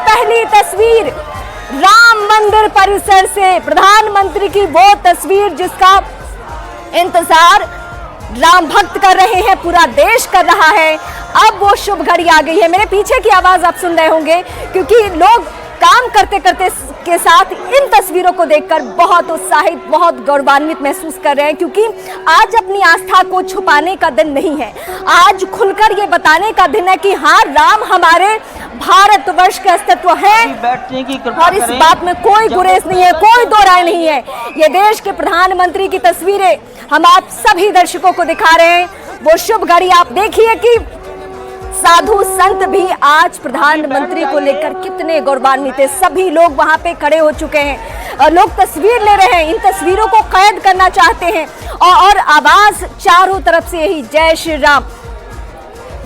पहली तस्वीर राम मंदिर परिसर से, प्रधानमंत्री की वो तस्वीर जिसका इंतजार राम भक्त कर रहे हैं, पूरा देश कर रहा है। अब वो शुभ घड़ी आ गई है। मेरे पीछे की आवाज आप सुन रहे होंगे क्योंकि लोग काम करते करते के साथ इन तस्वीरों को देखकर बहुत उत्साहित, बहुत गौरवान्वित महसूस कर रहे हैं क्योंकि आज अपनी आस्था को छुपाने का दिन नहीं है। आज खुलकर ये बताने का दिन है कि हाँ, राम हमारे भारतवर्ष के अस्तित्व है और इस बात में कोई गुरेज नहीं है, कोई दो राय नहीं है। ये देश के प्रधानमंत्री की तस्वीरें हम आप सभी दर्शकों को दिखा रहे हैं। वो शुभ घड़ी आप देखिए कि साधु संत भी आज प्रधानमंत्री को लेकर कितने गौरवान्वित है। सभी लोग वहां पे खड़े हो चुके हैं, लोग तस्वीर ले रहे हैं, इन तस्वीरों को कैद करना चाहते हैं और आवाज चारों तरफ से यही, जय श्री राम।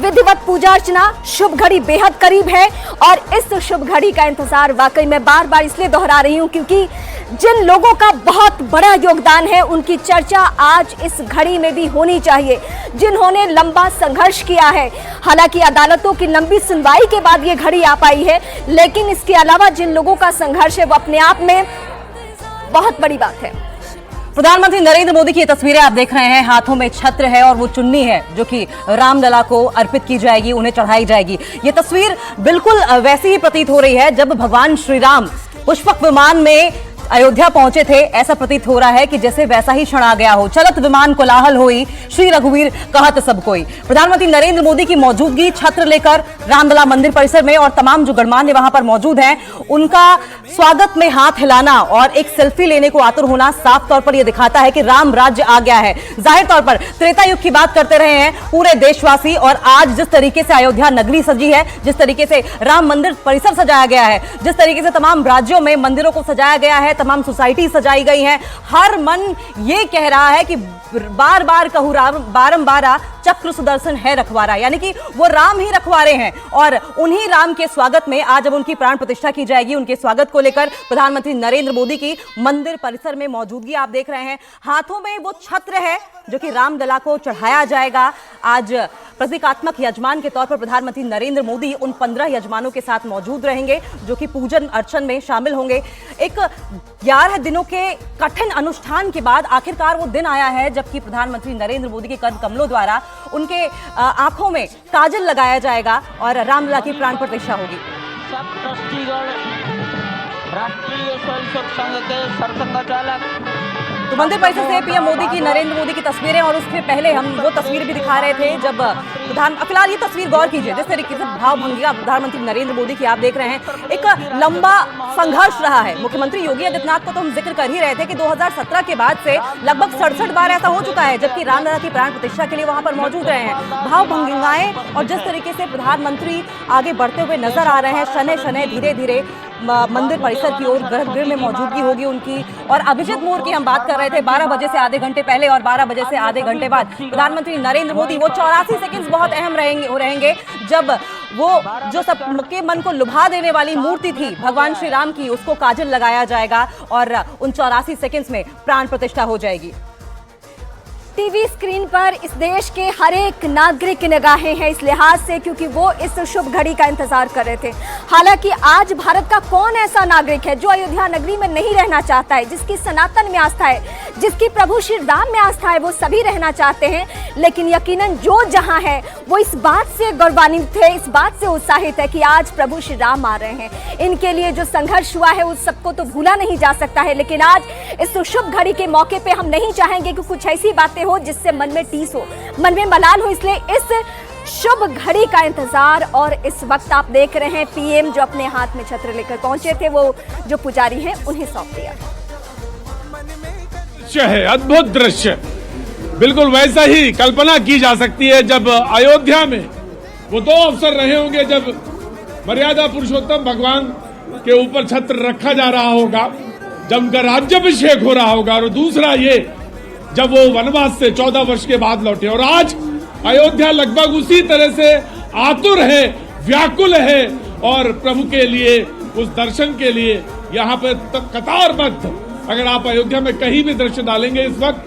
विधिवत पूजा अर्चना, शुभ घड़ी बेहद करीब है और इस शुभ घड़ी का इंतजार वाकई मैं बार बार इसलिए दोहरा रही हूं क्योंकि जिन लोगों का बहुत बड़ा योगदान है उनकी चर्चा आज इस घड़ी में भी होनी चाहिए, जिन्होंने लंबा संघर्ष किया है। हालांकि अदालतों की लंबी सुनवाई के बाद ये घड़ी आ पाई है, लेकिन इसके अलावा जिन लोगों का संघर्ष है वो अपने आप में बहुत बड़ी बात है। प्रधानमंत्री नरेंद्र मोदी की ये तस्वीरें आप देख रहे हैं, हाथों में छत्र है और वो चुन्नी है जो कि रामलला को अर्पित की जाएगी, उन्हें चढ़ाई जाएगी। ये तस्वीर बिल्कुल वैसी ही प्रतीत हो रही है जब भगवान श्री राम पुष्पक विमान में अयोध्या पहुंचे थे। ऐसा प्रतीत हो रहा है कि जैसे वैसा ही क्षण आ गया हो। चलत विमान कोलाहल होई, श्री रघुवीर कहत सब कोई। प्रधानमंत्री नरेंद्र मोदी की मौजूदगी छत्र लेकर रामलला मंदिर परिसर में और तमाम जो गणमान्य वहां पर मौजूद हैं उनका स्वागत में हाथ हिलाना और एक सेल्फी लेने को आतुर होना साफ तौर पर यह दिखाता है कि राम राज्य आ गया है। जाहिर तौर पर त्रेता युग की बात करते रहे हैं पूरे देशवासी और आज जिस तरीके से अयोध्या नगरी सजी है, जिस तरीके से राम मंदिर परिसर सजाया गया है, जिस तरीके से तमाम राज्यों में मंदिरों को सजाया गया है, तमाम सोसाइटी सजाई गई हैं, हर मन ये कह रहा है कि बार बार कहूं राम बारंबारा चक्र सुदर्शन है रखवारा, यानी कि वो राम ही रखवारे हैं और उन्हीं राम के स्वागत में आज जब उनकी प्राण प्रतिष्ठा की जाएगी, उनके स्वागत को लेकर प्रधानमंत्री नरेंद्र मोदी की मंदिर परिसर में मौजूदगी आप देख रहे हैं। हाथों में वो छत्र है जो कि रामलला को चढ़ाया जाएगा। आज प्रतीकात्मक यजमान के तौर पर प्रधानमंत्री नरेंद्र मोदी उन 15 यजमानों के साथ मौजूद रहेंगे जो कि पूजन अर्चन में शामिल होंगे। एक 11 दिनों के कठिन अनुष्ठान के बाद आखिरकार वो दिन आया है जबकि प्रधानमंत्री नरेंद्र मोदी के कर कमलों द्वारा उनके आंखों में काजल लगाया जाएगा और रामलला की प्राण प्रतिष्ठा होगी। सब ट्रस्टीगण राष्ट्रीय स्वयंसेवक संघ के सरसंघचालक तो मंदिर परिसर से पीएम मोदी की, नरेंद्र मोदी की तस्वीरें और उससे पहले हम वो तस्वीर भी दिखा रहे थे जब फिलहाल ये तस्वीर गौर कीजिए जिस तरीके से भाव भंगिया प्रधानमंत्री नरेंद्र मोदी की आप देख रहे हैं। एक लंबा संघर्ष रहा है। मुख्यमंत्री योगी आदित्यनाथ को तो हम जिक्र कर ही रहे थे कि 2017 के बाद से लगभग 67 बार ऐसा हो चुका है जबकि रामलला की प्राण प्रतिष्ठा के लिए वहां पर मौजूद रहे हैं। भाव भंगियाएं और जिस तरीके से प्रधानमंत्री आगे बढ़ते हुए नजर आ रहे हैं, शनै शनै धीरे धीरे मंदिर परिसर की ओर गर्भगृह में मौजूदगी होगी उनकी। और अभिजीत मोड़ की हम बात कर रहे थे 12 बजे से आधे घंटे पहले और 12 बजे से आधे घंटे बाद प्रधानमंत्री नरेंद्र मोदी वो 84 सेकंड्स बहुत अहम रहेंगे जब वो जो सबके मन को लुभा देने वाली मूर्ति थी भगवान श्री राम की, उसको काजल लगाया जाएगा और उन 84 सेकंड्स में प्राण प्रतिष्ठा हो जाएगी। टीवी स्क्रीन पर इस देश के हर एक नागरिक की निगाहें हैं इस लिहाज से क्योंकि वो इस शुभ घड़ी का इंतजार कर रहे थे। हालांकि आज भारत का कौन ऐसा नागरिक है जो अयोध्या नगरी में नहीं रहना चाहता है, जिसकी सनातन में आस्था है, जिसकी प्रभु श्री राम में आस्था है, वो सभी रहना चाहते हैं। लेकिन यकीनन जो जहां है वो इस बात से गौरवान्वित है, इस बात से उत्साहित है कि आज प्रभु श्री राम आ रहे हैं। इनके लिए जो संघर्ष हुआ है उस सबको तो भूला नहीं जा सकता है, लेकिन आज इस शुभ घड़ी के मौके पे हम नहीं चाहेंगे कि कुछ ऐसी बातें हो जिससे मन में टीस हो, मन में मलाल हो। इसलिए इस शुभ घड़ी का इंतजार और इस वक्त आप देख रहे हैं पीएम जो अपने हाथ में छत्र लेकर पहुंचे थे वो जो पुजारी हैं उन्हें सौंप दिया। दृश्य है, अद्भुत दृश्य, बिल्कुल वैसा ही कल्पना की जा सकती है जब अयोध्या में वो 2 अवसर रहे होंगे जब मर्यादा पुरुषोत्तम भगवान के ऊपर छत्र रखा जा रहा होगा, जब उनका राज्याभिषेक हो रहा होगा, और दूसरा ये जब वो वनवास से 14 वर्ष के बाद लौटे। और आज अयोध्या लगभग उसी तरह से आतुर है, व्याकुल है और प्रभु के लिए, उस दर्शन के लिए यहाँ पे कतारबद्ध, अगर आप अयोध्या में कहीं भी दृश्य डालेंगे इस वक्त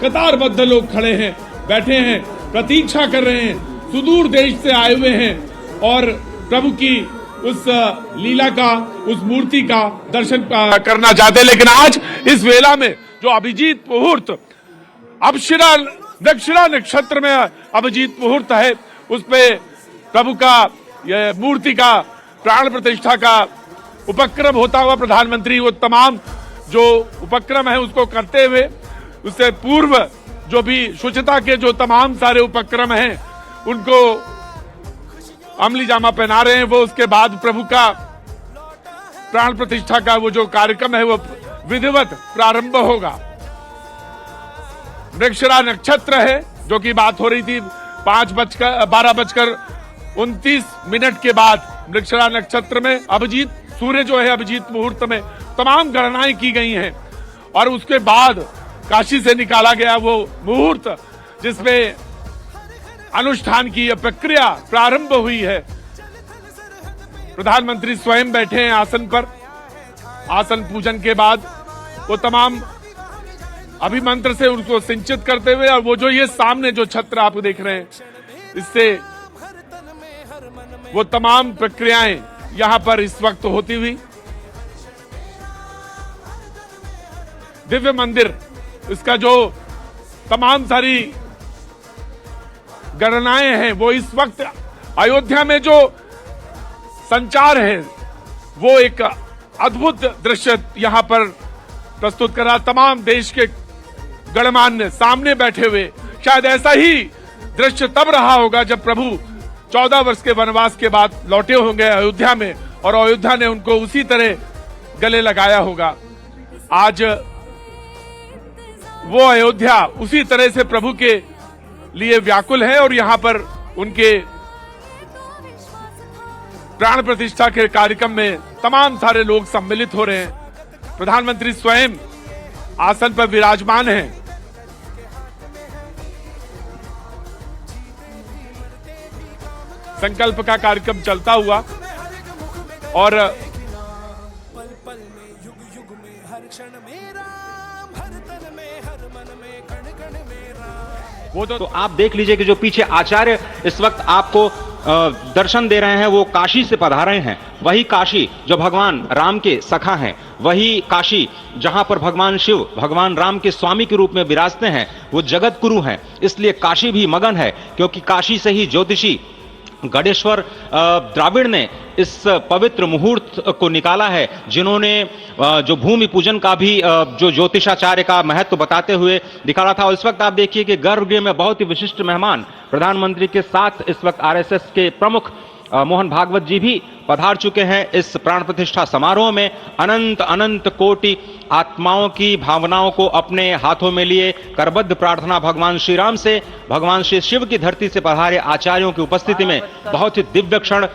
कतारबद्ध लोग खड़े हैं, बैठे हैं, प्रतीक्षा कर रहे हैं, सुदूर देश से आए हुए हैं और प्रभु की उस लीला का, उस मूर्ति का दर्शन करना चाहते हैं। लेकिन आज इस वेला में जो अभिजीत मुहूर्त अक्षरा दक्षिणा नक्षत्र में अभिजीत मुहूर्त है, उस पे प्रभु का यह मूर्ति का प्राण प्रतिष्ठा का उपक्रम होता हुआ प्रधानमंत्री वो तमाम जो उपक्रम है उसको करते हुए, उससे पूर्व जो भी शुचिता के जो तमाम सारे उपक्रम हैं उनको अमली जामा पहना रहे हैं। वो उसके बाद प्रभु का प्राण प्रतिष्ठा का वो जो कार्यक्रम है वो विधिवत प्रारंभ होगा। मृगशिरा नक्षत्र है जो कि बात हो रही थी 12:29 के बाद मृगशिरा नक्षत्र में अभिजीत सूर्य जो है अभिजीत मुहूर्त में तमाम गणनाएं की गई हैं और उसके बाद काशी से निकाला गया वो मुहूर्त जिसमें अनुष्ठान की यह प्रक्रिया प्रारंभ हुई है। प्रधानमंत्री स्वयं बैठे हैं आसन पर। आसन पूजन के बाद वो तमाम अभिमंत्र से उनको सिंचित करते हुए और वो जो ये सामने जो छत्र आप देख रहे हैं इससे वो तमाम प्रक्रियाएं यहां पर इस वक्त होती हुई दिव्य मंदिर इसका जो तमाम सारी गणनाएं हैं वो इस वक्त अयोध्या में जो संचार है वो एक अद्भुत दृश्य यहां पर प्रस्तुत कर रहा। तमाम देश के गणमान्य सामने बैठे हुए, शायद ऐसा ही दृश्य तब रहा होगा जब प्रभु 14 वर्ष के वनवास के बाद लौटे होंगे अयोध्या में और अयोध्या ने उनको उसी तरह गले लगाया होगा। आज वो अयोध्या उसी तरह से प्रभु के लिए व्याकुल है और यहां पर उनके प्राण प्रतिष्ठा के कार्यक्रम में तमाम सारे लोग सम्मिलित हो रहे हैं। प्रधानमंत्री स्वयं आसन पर विराजमान हैं। संकल्प का कार्यक्रम चलता हुआ और वो तो आप देख लीजिए कि जो पीछे आचार्य इस वक्त आपको दर्शन दे रहे हैं वो काशी से पधारे हैं। वही काशी जो भगवान राम के सखा हैं, वही काशी जहां पर भगवान शिव भगवान राम के स्वामी के रूप में विराजते हैं, वो जगत गुरु हैं। इसलिए काशी भी मगन है क्योंकि काशी से ही ज्योतिषी गणेश्वर द्राविड़ ने इस पवित्र मुहूर्त को निकाला है, जिन्होंने जो भूमि पूजन का भी जो ज्योतिषाचार्य का महत्व बताते हुए दिखाया था। और इस वक्त आप देखिए कि गर्भगृह में बहुत ही विशिष्ट मेहमान प्रधानमंत्री के साथ इस वक्त आरएसएस के प्रमुख मोहन भागवत जी भी पधार चुके हैं। इस प्राण प्रतिष्ठा समारोह में अनंत अनंत कोटि आत्माओं की भावनाओं को अपने हाथों में लिए करबद्ध प्रार्थना भगवान श्री राम से, भगवान श्री शिव की धरती से पधारे आचार्यों की उपस्थिति में बहुत ही दिव्य क्षण।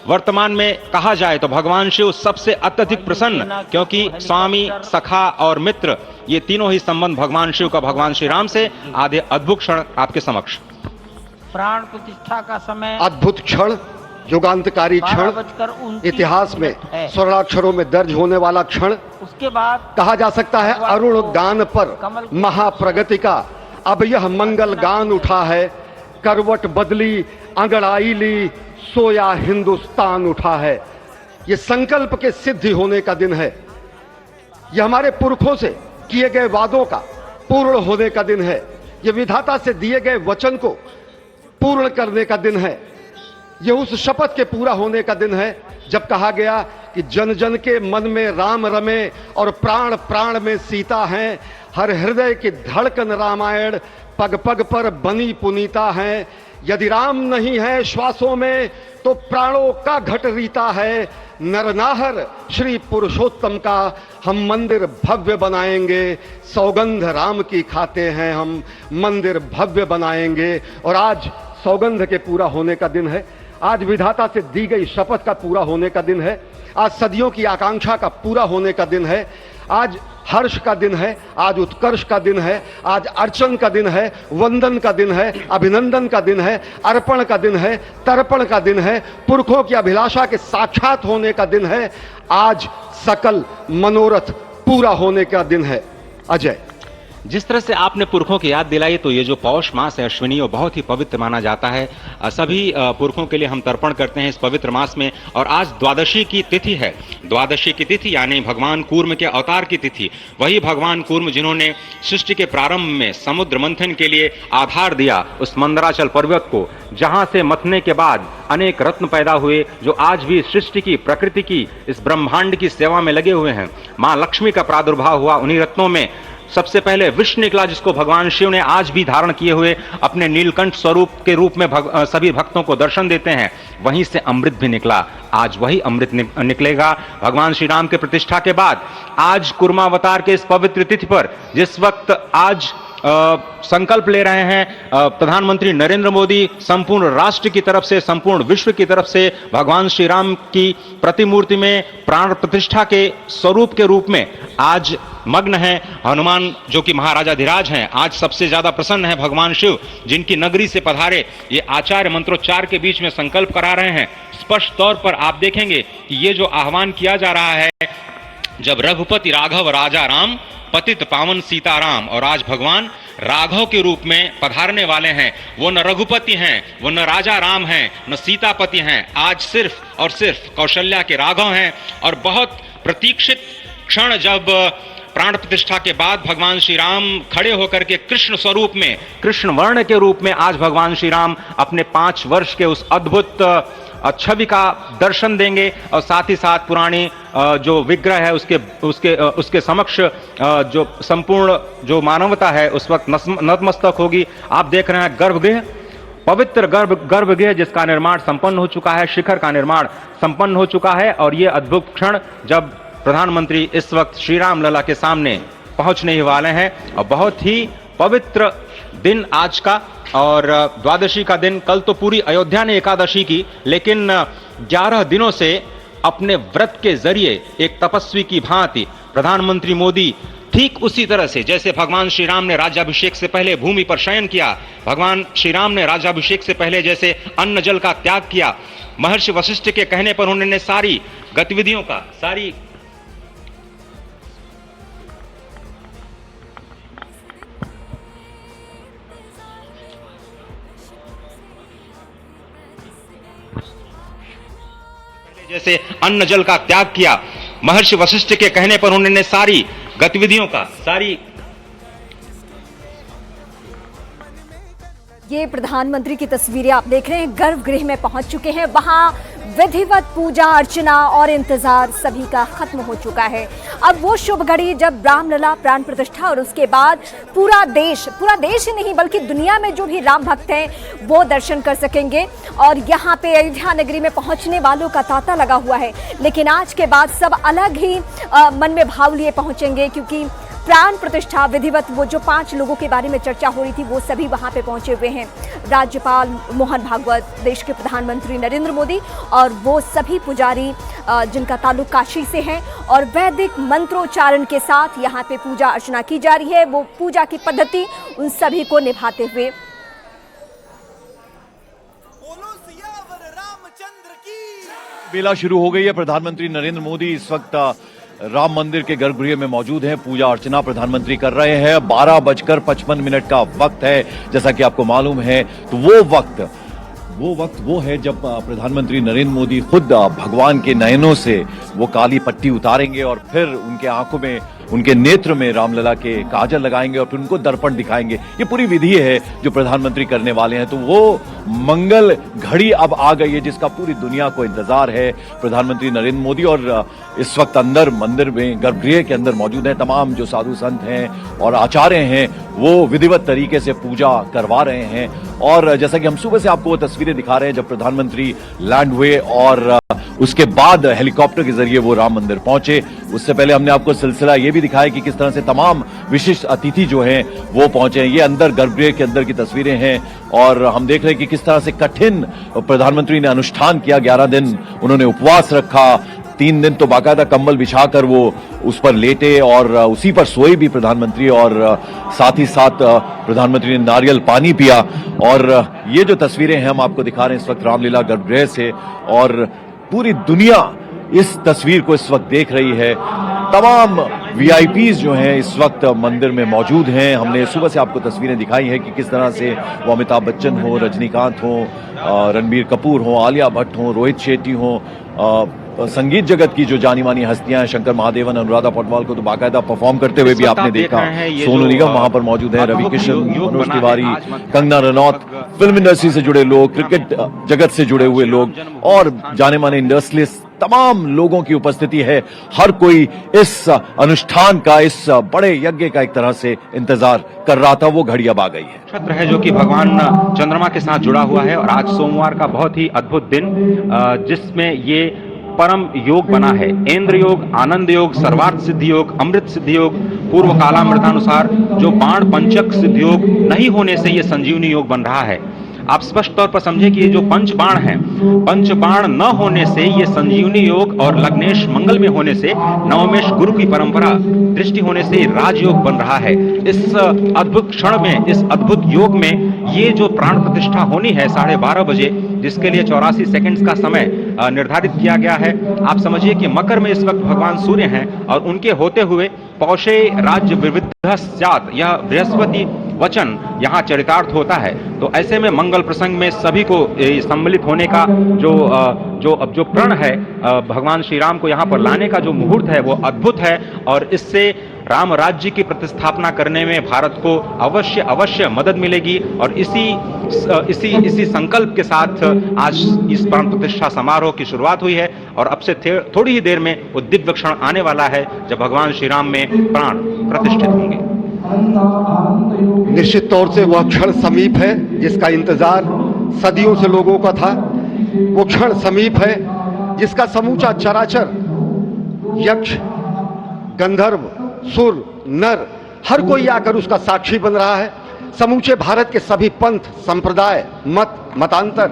वर्तमान में कहा जाए तो भगवान शिव सबसे अत्यधिक प्रसन्न, क्योंकि स्वामी सखा और मित्र ये तीनों ही संबंध भगवान शिव का भगवान श्री राम से। आधे अद्भुत क्षण आपके समक्ष। प्राण प्रतिष्ठा का समय अद्भुत क्षण, युगांतकारी क्षण, इतिहास में स्वर्णाक्षरों में दर्ज होने वाला क्षण। उसके बाद कहा जा सकता है अरुण गान पर महाप्रगति का अब यह मंगल गान उठा है। करवट बदली अंगड़ाई ली सोया हिंदुस्तान उठा है। ये संकल्प के सिद्धि होने का दिन है। यह हमारे पुरखों से किए गए वादों का पूर्ण होने का दिन है। यह विधाता से दिए गए वचन को पूर्ण करने का दिन है। यह उस शपथ के पूरा होने का दिन है जब कहा गया कि जन जन के मन में राम रमे और प्राण प्राण में सीता हैं। हर हृदय की धड़कन रामायण पग पग पर बनी पुनीता है। यदि राम नहीं है श्वासों में तो प्राणों का घट रीता है। नरनाहर श्री पुरुषोत्तम का हम मंदिर भव्य बनाएंगे। सौगंध राम की खाते हैं हम, मंदिर भव्य बनाएंगे। और आज सौगंध के पूरा होने का दिन है। आज विधाता से दी गई शपथ का पूरा होने का दिन है। आज सदियों की आकांक्षा का पूरा होने का दिन है। आज हर्ष का दिन है, आज उत्कर्ष का दिन है, आज अर्चन का दिन है, वंदन का दिन है, अभिनंदन का दिन है, अर्पण का दिन है, तर्पण का दिन है, पुरखों की अभिलाषा के साक्षात होने का दिन है। आज सकल मनोरथ पूरा होने का दिन है। अजय। जिस तरह से आपने पुरखों की याद दिलाई, तो ये जो पौष मास है अश्विनी, वो बहुत ही पवित्र माना जाता है। सभी पुरखों के लिए हम तर्पण करते हैं इस पवित्र मास में। और आज द्वादशी की तिथि है। द्वादशी की तिथि यानी भगवान कूर्म के अवतार की तिथि। वही भगवान कूर्म जिन्होंने सृष्टि के प्रारंभ में समुद्र मंथन के लिए आधार दिया उस मंदराचल पर्वत को, जहां से मथने के बाद अनेक रत्न पैदा हुए, जो आज भी सृष्टि की, प्रकृति की, इस ब्रह्मांड की सेवा में लगे हुए हैं। मां लक्ष्मी का प्रादुर्भाव हुआ उन्हीं रत्नों में। सबसे पहले विष निकला, जिसको भगवान शिव ने आज भी धारण किए हुए अपने नीलकंठ स्वरूप के रूप में सभी भक्तों को दर्शन देते हैं। वहीं से अमृत भी निकला। आज वही अमृत निकलेगा भगवान श्री राम के प्रतिष्ठा के बाद। आज कुर्मावतार के इस पवित्र तिथि पर, जिस वक्त आज संकल्प ले रहे हैं प्रधानमंत्री नरेंद्र मोदी, संपूर्ण राष्ट्र की तरफ से, संपूर्ण विश्व की तरफ से भगवान श्री राम की प्रतिमूर्ति में प्राण प्रतिष्ठा के स्वरूप के रूप में आज मग्न है। हनुमान जो कि महाराजाधिराज हैं, आज सबसे ज्यादा प्रसन्न है भगवान शिव, जिनकी नगरी से पधारे ये आचार्य मंत्रोच्चार के बीच में संकल्प करा रहे हैं। स्पष्ट तौर पर आप देखेंगे कि ये जो आह्वान किया जा रहा है, जब रघुपति राघव राजा राम, पतित पावन सीताराम, और आज भगवान राघव के रूप में पधारने वाले हैं। वो न रघुपति हैं, वो न राजा राम हैं, न सीतापति हैं। आज सिर्फ और सिर्फ कौशल्या के राघव हैं। और बहुत प्रतीक्षित क्षण, जब प्राण प्रतिष्ठा के बाद भगवान श्री राम खड़े होकर के कृष्ण स्वरूप में, कृष्ण वर्ण के रूप में आज भगवान श्री राम अपने 5 वर्ष के उस अद्भुत छवि का दर्शन देंगे। और साथ ही साथ पुरानी जो विग्रह है उसके समक्ष जो संपूर्ण जो मानवता है उस वक्त नतमस्तक होगी। आप देख रहे हैं गर्भगृह, पवित्र गर्भगृह जिसका निर्माण संपन्न हो चुका है, शिखर का निर्माण संपन्न हो चुका है। और ये अद्भुत क्षण जब प्रधानमंत्री इस वक्त श्री राम लला के सामने पहुंचने ही वाले हैं। और बहुत ही पवित्र दिन आज का, और द्वादशी का दिन। कल तो पूरी अयोध्या ने एकादशी की, लेकिन 11 दिनों से अपने व्रत के जरिए एक तपस्वी की भांति प्रधानमंत्री मोदी ठीक उसी तरह से, जैसे भगवान श्री राम ने राज्याभिषेक से पहले भूमि पर शयन किया, भगवान श्री राम ने राज्याभिषेक से पहले जैसे अन्न जल का त्याग किया, महर्षि वशिष्ठ के कहने पर उन्होंने सारी गतिविधियों का, सारी जैसे अन्न जल का त्याग किया, महर्षि वशिष्ठ के कहने पर उन्होंने सारी गतिविधियों का, सारी ये प्रधानमंत्री की तस्वीरें आप देख रहे हैं। गर्भगृह में पहुंच चुके हैं। वहां विधिवत पूजा अर्चना और इंतजार सभी का खत्म हो चुका है। अब वो शुभ घड़ी जब रामलला प्राण प्रतिष्ठा और उसके बाद पूरा देश ही नहीं बल्कि दुनिया में जो भी राम भक्त हैं वो दर्शन कर सकेंगे। और यहाँ पे अयोध्या नगरी में पहुंचने वालों का तांता लगा हुआ है। लेकिन आज के बाद सब अलग ही मन में भाव लिए पहुंचेंगे, क्योंकि प्राण प्रतिष्ठा विधिवत वो जो 5 लोगों के बारे में चर्चा हो रही थी वो सभी वहां पे पहुंचे हुए हैं। राज्यपाल मोहन भागवत, देश के प्रधानमंत्री नरेंद्र मोदी और वो सभी पुजारी जिनका ताल्लुक काशी से है, और वैदिक मंत्रोच्चारण के साथ यहाँ पे पूजा अर्चना की जा रही है। वो पूजा की पद्धति उन सभी को निभाते हुए बेला शुरू हो गई है। प्रधानमंत्री नरेंद्र मोदी इस वक्त राम मंदिर के गर्भगृह में मौजूद हैं। पूजा अर्चना प्रधानमंत्री कर रहे हैं। 12:55 का वक्त है। जैसा कि आपको मालूम है, तो वो वक्त है जब प्रधानमंत्री नरेंद्र मोदी खुद भगवान के नयनों से वो काली पट्टी उतारेंगे और फिर उनके आंखों में, उनके नेत्र में रामलला के काजल लगाएंगे और फिर उनको दर्पण दिखाएंगे। ये पूरी विधि है जो प्रधानमंत्री करने वाले हैं। तो वो मंगल घड़ी अब आ गई है जिसका पूरी दुनिया को इंतजार है। प्रधानमंत्री नरेंद्र मोदी और इस वक्त अंदर मंदिर में गर्भगृह के अंदर मौजूद हैं। तमाम जो साधु संत हैं और आचार्य हैं वो विधिवत तरीके से पूजा करवा रहे हैं। और जैसा कि हम सुबह से आपको वो तस्वीरें दिखा रहे हैं जब प्रधानमंत्री लैंड हुए और उसके बाद हेलीकॉप्टर के जरिए वो राम मंदिर पहुंचे। उससे पहले हमने आपको सिलसिला ये भी दिखाया कि किस तरह से तमाम विशिष्ट अतिथि जो हैं वो पहुंचे हैं। ये अंदर गर्भगृह के अंदर की तस्वीरें हैं और हम देख रहे हैं कि किस तरह से कठिन प्रधानमंत्री ने अनुष्ठान किया। 11 दिन उन्होंने उपवास रखा। 3 दिन तो बाकायदा कंबल बिछाकर वो उस पर लेटे और उसी पर सोए भी प्रधानमंत्री, और साथ ही साथ प्रधानमंत्री ने नारियल पानी पिया। और ये जो तस्वीरें हैं हम आपको दिखा रहे हैं इस वक्त रामलीला गर्भगृह से, और पूरी दुनिया इस तस्वीर को इस वक्त देख रही है। तमाम वीआईपीज जो हैं इस वक्त मंदिर में मौजूद हैं। हमने सुबह से आपको तस्वीरें दिखाई हैं कि किस तरह से वो अमिताभ बच्चन हो, रजनीकांत हो, रणबीर कपूर हो, आलिया भट्ट हो, रोहित शेट्टी हो, संगीत जगत की जो जानी मानी हस्तियां हैं, शंकर महादेवन, अनुराधा पौडवाल को तो बाकायदा परफॉर्म करते हुए भी आपने देखा। सोनू निगम वहां पर मौजूद है, रवि किशन, मनोज तिवारी, कंगना रनौत, फिल्म इंडस्ट्री से जुड़े लोग, क्रिकेट जगत से जुड़े हुए लोग और जाने माने इंडस्ट्रियलिस्ट, तमाम लोगों की उपस्थिति है। हर कोई इस अनुष्ठान का, इस बड़े यज्ञ का एक तरह से इंतजार कर रहा था। वो घड़ी अब आ गई है। नक्षत्र है जो कि भगवान चंद्रमा के साथ जुड़ा हुआ है और आज सोमवार का बहुत ही अद्भुत दिन, जिसमें ये परम योग बना है। इंद्र योग, आनंद योग, सर्वार्थ सिद्धि योग, अमृत सिद्धि योग, पूर्व कालामृतानुसार जो बाण पंचक सिद्धि योग नहीं होने से ये संजीवनी योग बन रहा है। आप स्पष्ट तौर पर समझे कि ये जो पंच बाण है, पंच बाण न होने से ये संजीवनी योग और लग्नेश मंगल में होने से, नवमेश गुरु की परंपरा दृष्टि होने से राजयोग बन रहा है। इस अद्भुत क्षण में, इस अद्भुत योग में ये जो प्राण प्रतिष्ठा होनी है 12:30 बजे, जिसके लिए 84 सेकंड्स का समय निर्धारित किया गया है। आप समझिए कि मकर में इस वक्त भगवान सूर्य हैं और उनके होते हुए पौषे राज्य विविधः स्यात्, यह बृहस्पति वचन यहाँ चरितार्थ होता है। तो ऐसे में मंगल प्रसंग में सभी को सम्मिलित होने का जो प्रण है, भगवान श्री राम को यहाँ पर लाने का जो मुहूर्त है वो अद्भुत है और इससे राम राज्य की प्रतिस्थापना करने में भारत को अवश्य मदद मिलेगी। और इसी संकल्प के साथ आज इस प्राण प्रतिष्ठा समारोह की शुरुआत हुई है और अब से थोड़ी ही देर में वो दिव्य क्षण आने वाला है जब भगवान श्री राम में प्राण प्रतिष्ठित होंगे। निश्चित तौर से वह क्षण समीप है जिसका इंतजार सदियों से लोगों का था। वो क्षण समीप है जिसका समूचा चराचर, यक्ष, गंधर्व, सुर, नर, हर कोई आकर उसका साक्षी बन रहा है। समूचे भारत के सभी पंथ, संप्रदाय, मतांतर,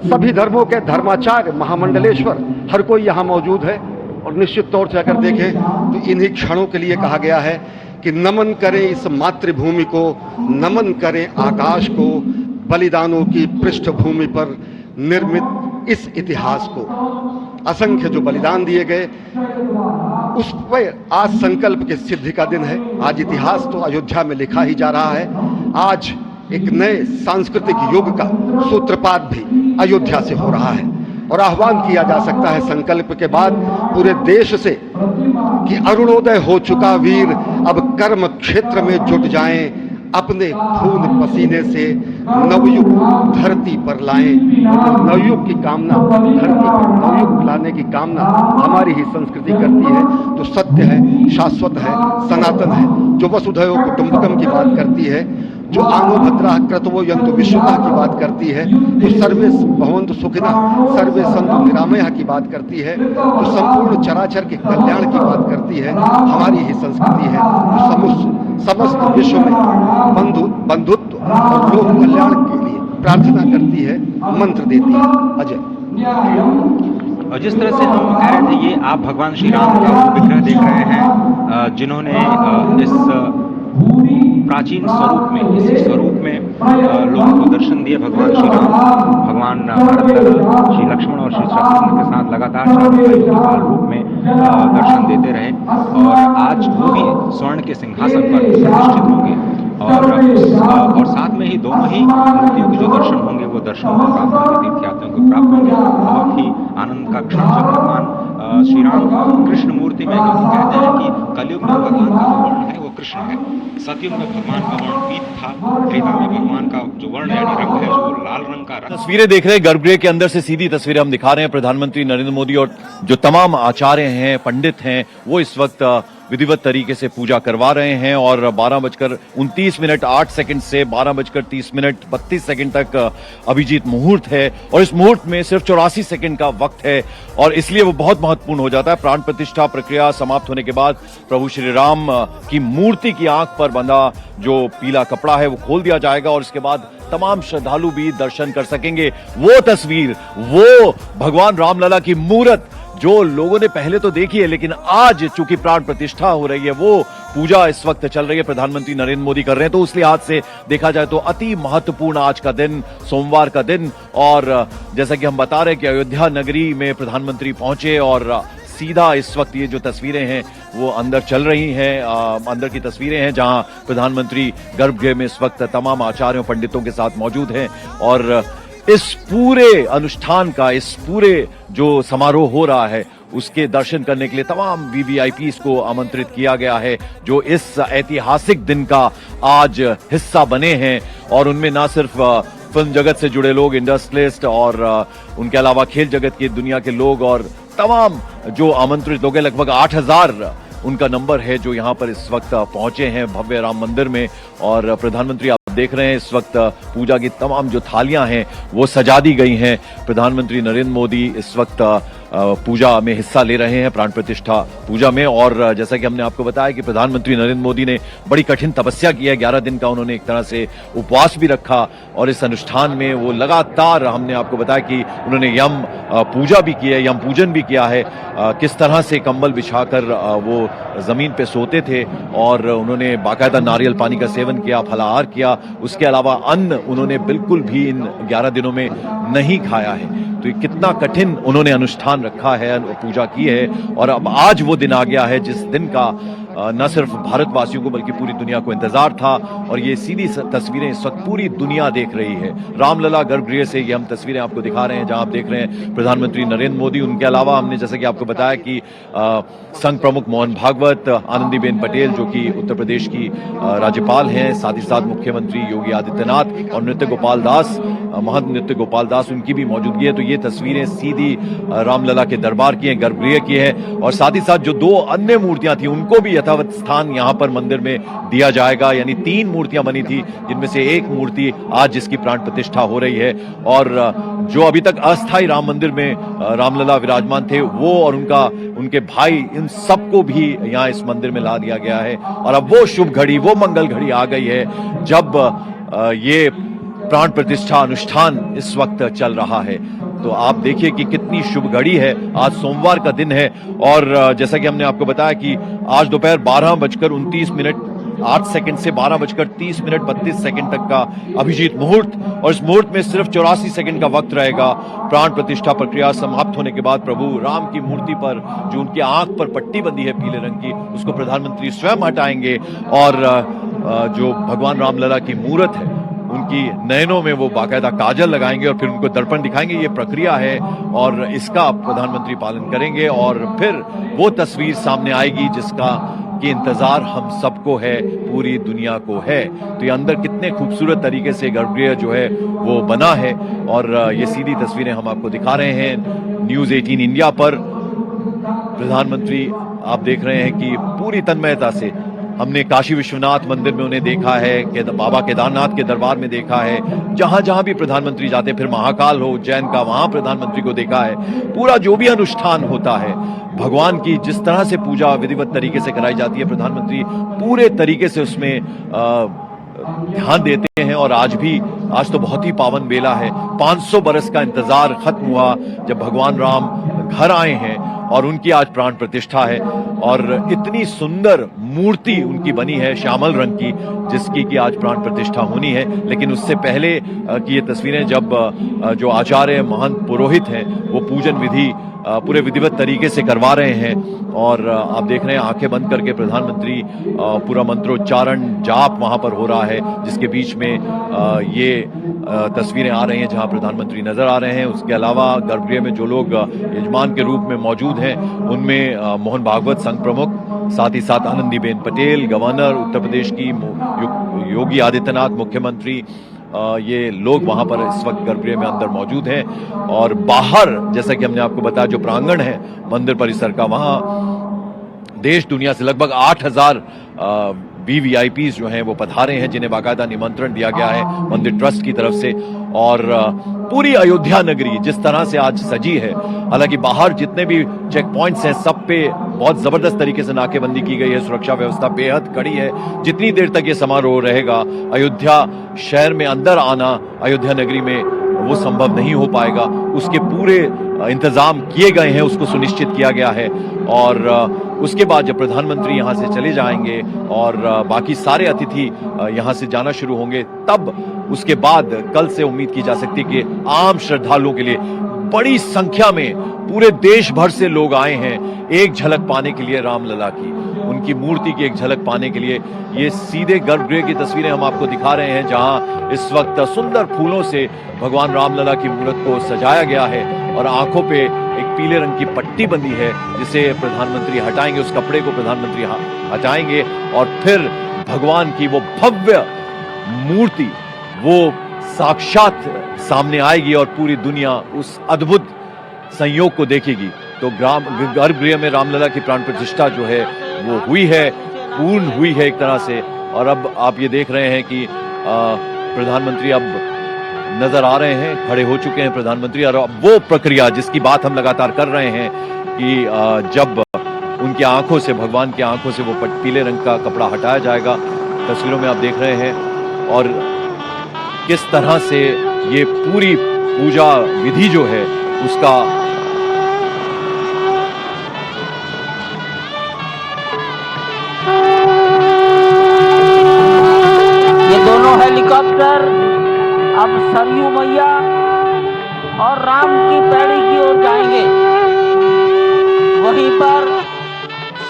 सभी धर्मों के धर्माचार्य, महामंडलेश्वर, हर कोई यहाँ मौजूद है। और निश्चित तौर से अगर देखें तो इन्हीं क्षणों के लिए कहा गया है कि नमन करें इस मातृभूमि को, नमन करें आकाश को, बलिदानों की पृष्ठभूमि पर निर्मित इस इतिहास को। असंख्य जो बलिदान दिए गए उस पर आज संकल्प की सिद्धि का दिन है। आज इतिहास तो अयोध्या में लिखा ही जा रहा है। आज एक नए सांस्कृतिक युग का सूत्रपात भी अयोध्या से हो रहा है और आह्वान किया जा सकता है संकल्प के बाद पूरे देश से कि अरुणोदय हो चुका वीर, अब कर्म क्षेत्र में जुट जाएं, अपने खून पसीने से नवयुग धरती पर लाएं। नवयुग की कामना, धरती पर नवयुग लाने की कामना हमारी ही संस्कृति करती है, जो सत्य है, शाश्वत है, सनातन है, जो वसुधैव कुटुंबकम की बात करती है, जो आनो भद्रा क्रतवो यन्तु विश्वता की बात करती है, जो सर्वे भवन्तु सुखिनः सर्वे सन्तु निरामयः की बात करती है, जो संपूर्ण चराचर के कल्याण की बात करती है, हमारी ही संस्कृति है, जो समस्त विश्व में बंधुत्व और लोक कल्याण के लिए प्रार्थना करती है, मंत्र देती है। अजय, और जिस तरह से हम कह रहे थे, ये आप भगवान श्री राम का विग्रह देख रहे हैं, जिन्होंने इस प्राचीन स्वरूप में, इसी स्वरूप में लोगों को दर्शन दिए। भगवान श्री राम, भगवान भरत, श्री लक्ष्मण और श्री शत्रुघ्न के साथ लगातार रूप में दर्शन देते रहे और आज वो भी स्वर्ण के सिंहासन पर प्रतिष्ठित होंगे और साथ में ही दोनों ही मूर्तियों के जो दर्शन होंगे वो दर्शन को प्राप्त होंगे, तीर्थयात्रियों को प्राप्त होंगे। बहुत ही आनंद का क्षण जब भगवान श्री राम कृष्ण मूर्ति में, क्योंकि कहते हैं कि कलयुग में भगवान का जो वर्ण है वो कृष्ण है, सतयुग में भगवान का वर्ण पीत था, त्रेता में भगवान का जो वर्ण यानी रंग है जो लाल रंग का रंग। तस्वीरें देख रहे हैं गर्भगृह के अंदर से, सीधी तस्वीरें हम दिखा रहे हैं। प्रधानमंत्री नरेंद्र मोदी और जो तमाम आचार्य हैं, पंडित हैं, वो इस वक्त विधिवत तरीके से पूजा करवा रहे हैं और 12:29:08 से 12:30:32 तक अभिजीत मुहूर्त है और इस मुहूर्त में सिर्फ 84 सेकंड का वक्त है और इसलिए वो बहुत महत्वपूर्ण हो जाता है। प्राण प्रतिष्ठा प्रक्रिया समाप्त होने के बाद प्रभु श्री राम की मूर्ति की आंख पर बंधा जो पीला कपड़ा है वो खोल दिया जाएगा और इसके बाद तमाम श्रद्धालु भी दर्शन कर सकेंगे। वो तस्वीर, वो भगवान रामलला की मूर्त जो लोगों ने पहले तो देखी है, लेकिन आज चूंकि प्राण प्रतिष्ठा हो रही है, वो पूजा इस वक्त चल रही है, प्रधानमंत्री नरेंद्र मोदी कर रहे हैं, तो उस लिहाज से देखा जाए तो अति महत्वपूर्ण आज का दिन, सोमवार का दिन। और जैसा कि हम बता रहे हैं कि अयोध्या नगरी में प्रधानमंत्री पहुंचे और सीधा इस वक्त ये जो तस्वीरें हैं वो अंदर चल रही हैं, अंदर की तस्वीरें हैं जहां प्रधानमंत्री गर्भगृह में इस वक्त तमाम आचार्यों पंडितों के साथ मौजूद हैं और इस पूरे अनुष्ठान का, इस पूरे जो समारोह हो रहा है उसके दर्शन करने के लिए तमाम वीवीआईपीस को आमंत्रित किया गया है जो इस ऐतिहासिक दिन का आज हिस्सा बने हैं। और उनमें ना सिर्फ फिल्म जगत से जुड़े लोग, इंडस्ट्रियलिस्ट और उनके अलावा खेल जगत की दुनिया के लोग और तमाम जो आमंत्रित लोग हैं, लगभग 8000 उनका नंबर है जो यहां पर इस वक्त पहुंचे हैं भव्य राम मंदिर में। और प्रधानमंत्री आप देख रहे हैं इस वक्त पूजा की तमाम जो थालियां हैं वो सजा दी गई हैं। प्रधानमंत्री नरेंद्र मोदी इस वक्त पूजा में हिस्सा ले रहे हैं, प्राण प्रतिष्ठा पूजा में। और जैसा कि हमने आपको बताया कि प्रधानमंत्री नरेंद्र मोदी ने बड़ी कठिन तपस्या की है, 11 दिन का उन्होंने एक तरह से उपवास भी रखा और इस अनुष्ठान में वो लगातार, हमने आपको बताया कि उन्होंने यम पूजा भी की है, यम पूजन भी किया है, किस तरह से कंबल बिछाकर वो जमीन पे सोते थे और उन्होंने बाकायदा नारियल पानी का सेवन किया, फलाहार किया। उसके अलावा अन्न उन्होंने बिल्कुल भी इन 11 दिनों में नहीं खाया है। तो ये कितना कठिन उन्होंने अनुष्ठान रखा है, पूजा की है। और अब आज वो दिन आ गया है जिस दिन का न सिर्फ भारतवासियों को बल्कि पूरी दुनिया को इंतजार था। और ये सीधी तस्वीरें इस वक्त पूरी दुनिया देख रही है। रामलला गर्भगृह से ये हम तस्वीरें आपको दिखा रहे हैं जहां आप देख रहे हैं प्रधानमंत्री नरेंद्र मोदी। उनके अलावा हमने जैसा कि आपको बताया कि संघ प्रमुख मोहन भागवत, आनंदीबेन पटेल जो कि उत्तर प्रदेश की राज्यपाल हैं, साथ ही साथ मुख्यमंत्री योगी आदित्यनाथ और नृत्य गोपाल दास, महंत नृत्य गोपाल दास, उनकी भी मौजूदगी है। तो ये तस्वीरें सीधी रामलला के दरबार की हैं, गर्भगृह की है। और साथ ही साथ जो 2 अन्य मूर्तियां थी उनको भी यथावत स्थान यहां पर मंदिर में दिया जाएगा। यानी 3 मूर्तियां बनी थी जिनमें से एक मूर्ति आज जिसकी प्राण प्रतिष्ठा हो रही है। और जो अभी तक अस्थायी राम मंदिर में रामलला विराजमान थे वो और उनके भाई, इन सबको भी यहां इस मंदिर में ला दिया गया है। और अब वो शुभ घड़ी, वो मंगल घड़ी आ गई है जब ये प्राण प्रतिष्ठा अनुष्ठान इस वक्त चल रहा है। तो आप देखिए कि कितनी शुभ घड़ी है। आज सोमवार का दिन है और जैसा कि हमने आपको बताया कि आज दोपहर 12:29 से 12:30 तक का अभिजीत मुहूर्त, और इस मुहूर्त में सिर्फ 84 सेकंड का वक्त रहेगा। प्राण प्रतिष्ठा प्रक्रिया समाप्त होने के बाद प्रभु राम की मूर्ति पर जो उनकी आंख पर पट्टी बंधी है पीले रंग की, उसको प्रधानमंत्री स्वयं हटाएंगे और जो भगवान रामलला की मूर्त है उनकी नयनों में वो बाकायदा काजल लगाएंगे और फिर उनको दर्पण दिखाएंगे। ये प्रक्रिया है और इसका प्रधानमंत्री पालन करेंगे और फिर वो तस्वीर सामने आएगी जिसका कि इंतजार हम सबको है, पूरी दुनिया को है। तो ये अंदर कितने खूबसूरत तरीके से गर्भगृह जो है वो बना है और ये सीधी तस्वीरें हम आपको दिखा रहे हैं न्यूज़ 18 इंडिया पर। प्रधानमंत्री आप देख रहे हैं कि पूरी तन्मयता से, हमने काशी विश्वनाथ मंदिर में उन्हें देखा है, बाबा केदारनाथ के दरबार में देखा है, जहां जहां भी प्रधानमंत्री जाते, फिर महाकाल हो उज्जैन का, वहां प्रधानमंत्री को देखा है। पूरा जो भी अनुष्ठान होता है भगवान की, जिस तरह से पूजा विधिवत तरीके से कराई जाती है, प्रधानमंत्री पूरे तरीके से उसमें ध्यान देते हैं। और आज तो बहुत ही पावन बेला है। 500 बरस का इंतजार खत्म हुआ जब भगवान राम घर आए हैं और उनकी आज प्राण प्रतिष्ठा है। और इतनी सुंदर मूर्ति उनकी बनी है श्यामल रंग की, जिसकी कि आज प्राण प्रतिष्ठा होनी है। लेकिन उससे पहले की ये तस्वीरें जब जो आचार्य महंत पुरोहित हैं वो पूजन विधि पूरे विधिवत तरीके से करवा रहे हैं। और आप देख रहे हैं आंखें बंद करके प्रधानमंत्री पूरा मंत्रोच्चारण जाप वहां पर हो रहा है, जिसके बीच में ये तस्वीरें आ रही हैं जहां प्रधानमंत्री नजर आ रहे हैं। उसके अलावा गर्भगृह में जो लोग यजमान के रूप में मौजूद हैं उनमें मोहन भागवत संघ प्रमुख, साथ ही साथ आनंदीबेन पटेल गवर्नर उत्तर प्रदेश की, योगी आदित्यनाथ मुख्यमंत्री, ये लोग वहां पर इस वक्त गर्भगृह में अंदर मौजूद हैं। और बाहर जैसा कि हमने आपको बताया जो प्रांगण है मंदिर परिसर का, वहां देश दुनिया से लगभग 8000 वीवीआईपीस जो हैं वो पधारे हैं, जिन्हें बाकायदा निमंत्रण दिया गया है मंदिर ट्रस्ट की तरफ से। और पूरी अयोध्या नगरी जिस तरह से आज सजी है, हालांकि बाहर जितने भी चेक पॉइंट्स हैं सब पे बहुत जबरदस्त तरीके से नाकेबंदी की गई है, सुरक्षा व्यवस्था बेहद कड़ी है। जितनी देर तक ये समारोह रहेगा अयोध्या शहर में अंदर आना, अयोध्या नगरी में वो संभव नहीं हो पाएगा। उसके पूरे इंतजाम किए गए हैं, उसको सुनिश्चित किया गया है। और उसके बाद जब प्रधानमंत्री यहाँ से चले जाएंगे और बाकी सारे अतिथि यहाँ से जाना शुरू होंगे, तब उसके बाद कल से उम्मीद की जा सकती है कि आम श्रद्धालुओं के लिए बड़ी संख्या में पूरे देश भर से लोग आए हैं एक झलक पाने के लिए रामलला की, उनकी मूर्ति की एक झलक पाने के लिए। ये सीधे गर्भगृह की तस्वीरें हम आपको दिखा रहे हैं, जहां इस वक्त सुंदर फूलों से भगवान रामलला की मूर्त को सजाया गया है और आंखों पे एक पीले रंग की पट्टी बंधी है, जिसे प्रधानमंत्री हटाएंगे, उस कपड़े को प्रधानमंत्री हटाएंगे और फिर भगवान की वो भव्य मूर्ति वो साक्षात सामने आएगी और पूरी दुनिया उस अद्भुत संयोग को देखेगी। तो गर्भगृह में रामलला की प्राण प्रतिष्ठा जो है वो हुई है, पूर्ण हुई है एक तरह से। और अब आप ये देख रहे हैं कि प्रधानमंत्री अब नजर आ रहे हैं, खड़े हो चुके हैं प्रधानमंत्री। और अब वो प्रक्रिया जिसकी बात हम लगातार कर रहे हैं कि जब उनकी आंखों से, भगवान की आंखों से वो पीले रंग का कपड़ा हटाया जाएगा, तस्वीरों में आप देख रहे हैं। और किस तरह से ये पूरी पूजा विधि जो है उसका ये दोनों हेलीकॉप्टर अब सरयू मैया और राम की पैड़ी की ओर जाएंगे। वहीं पर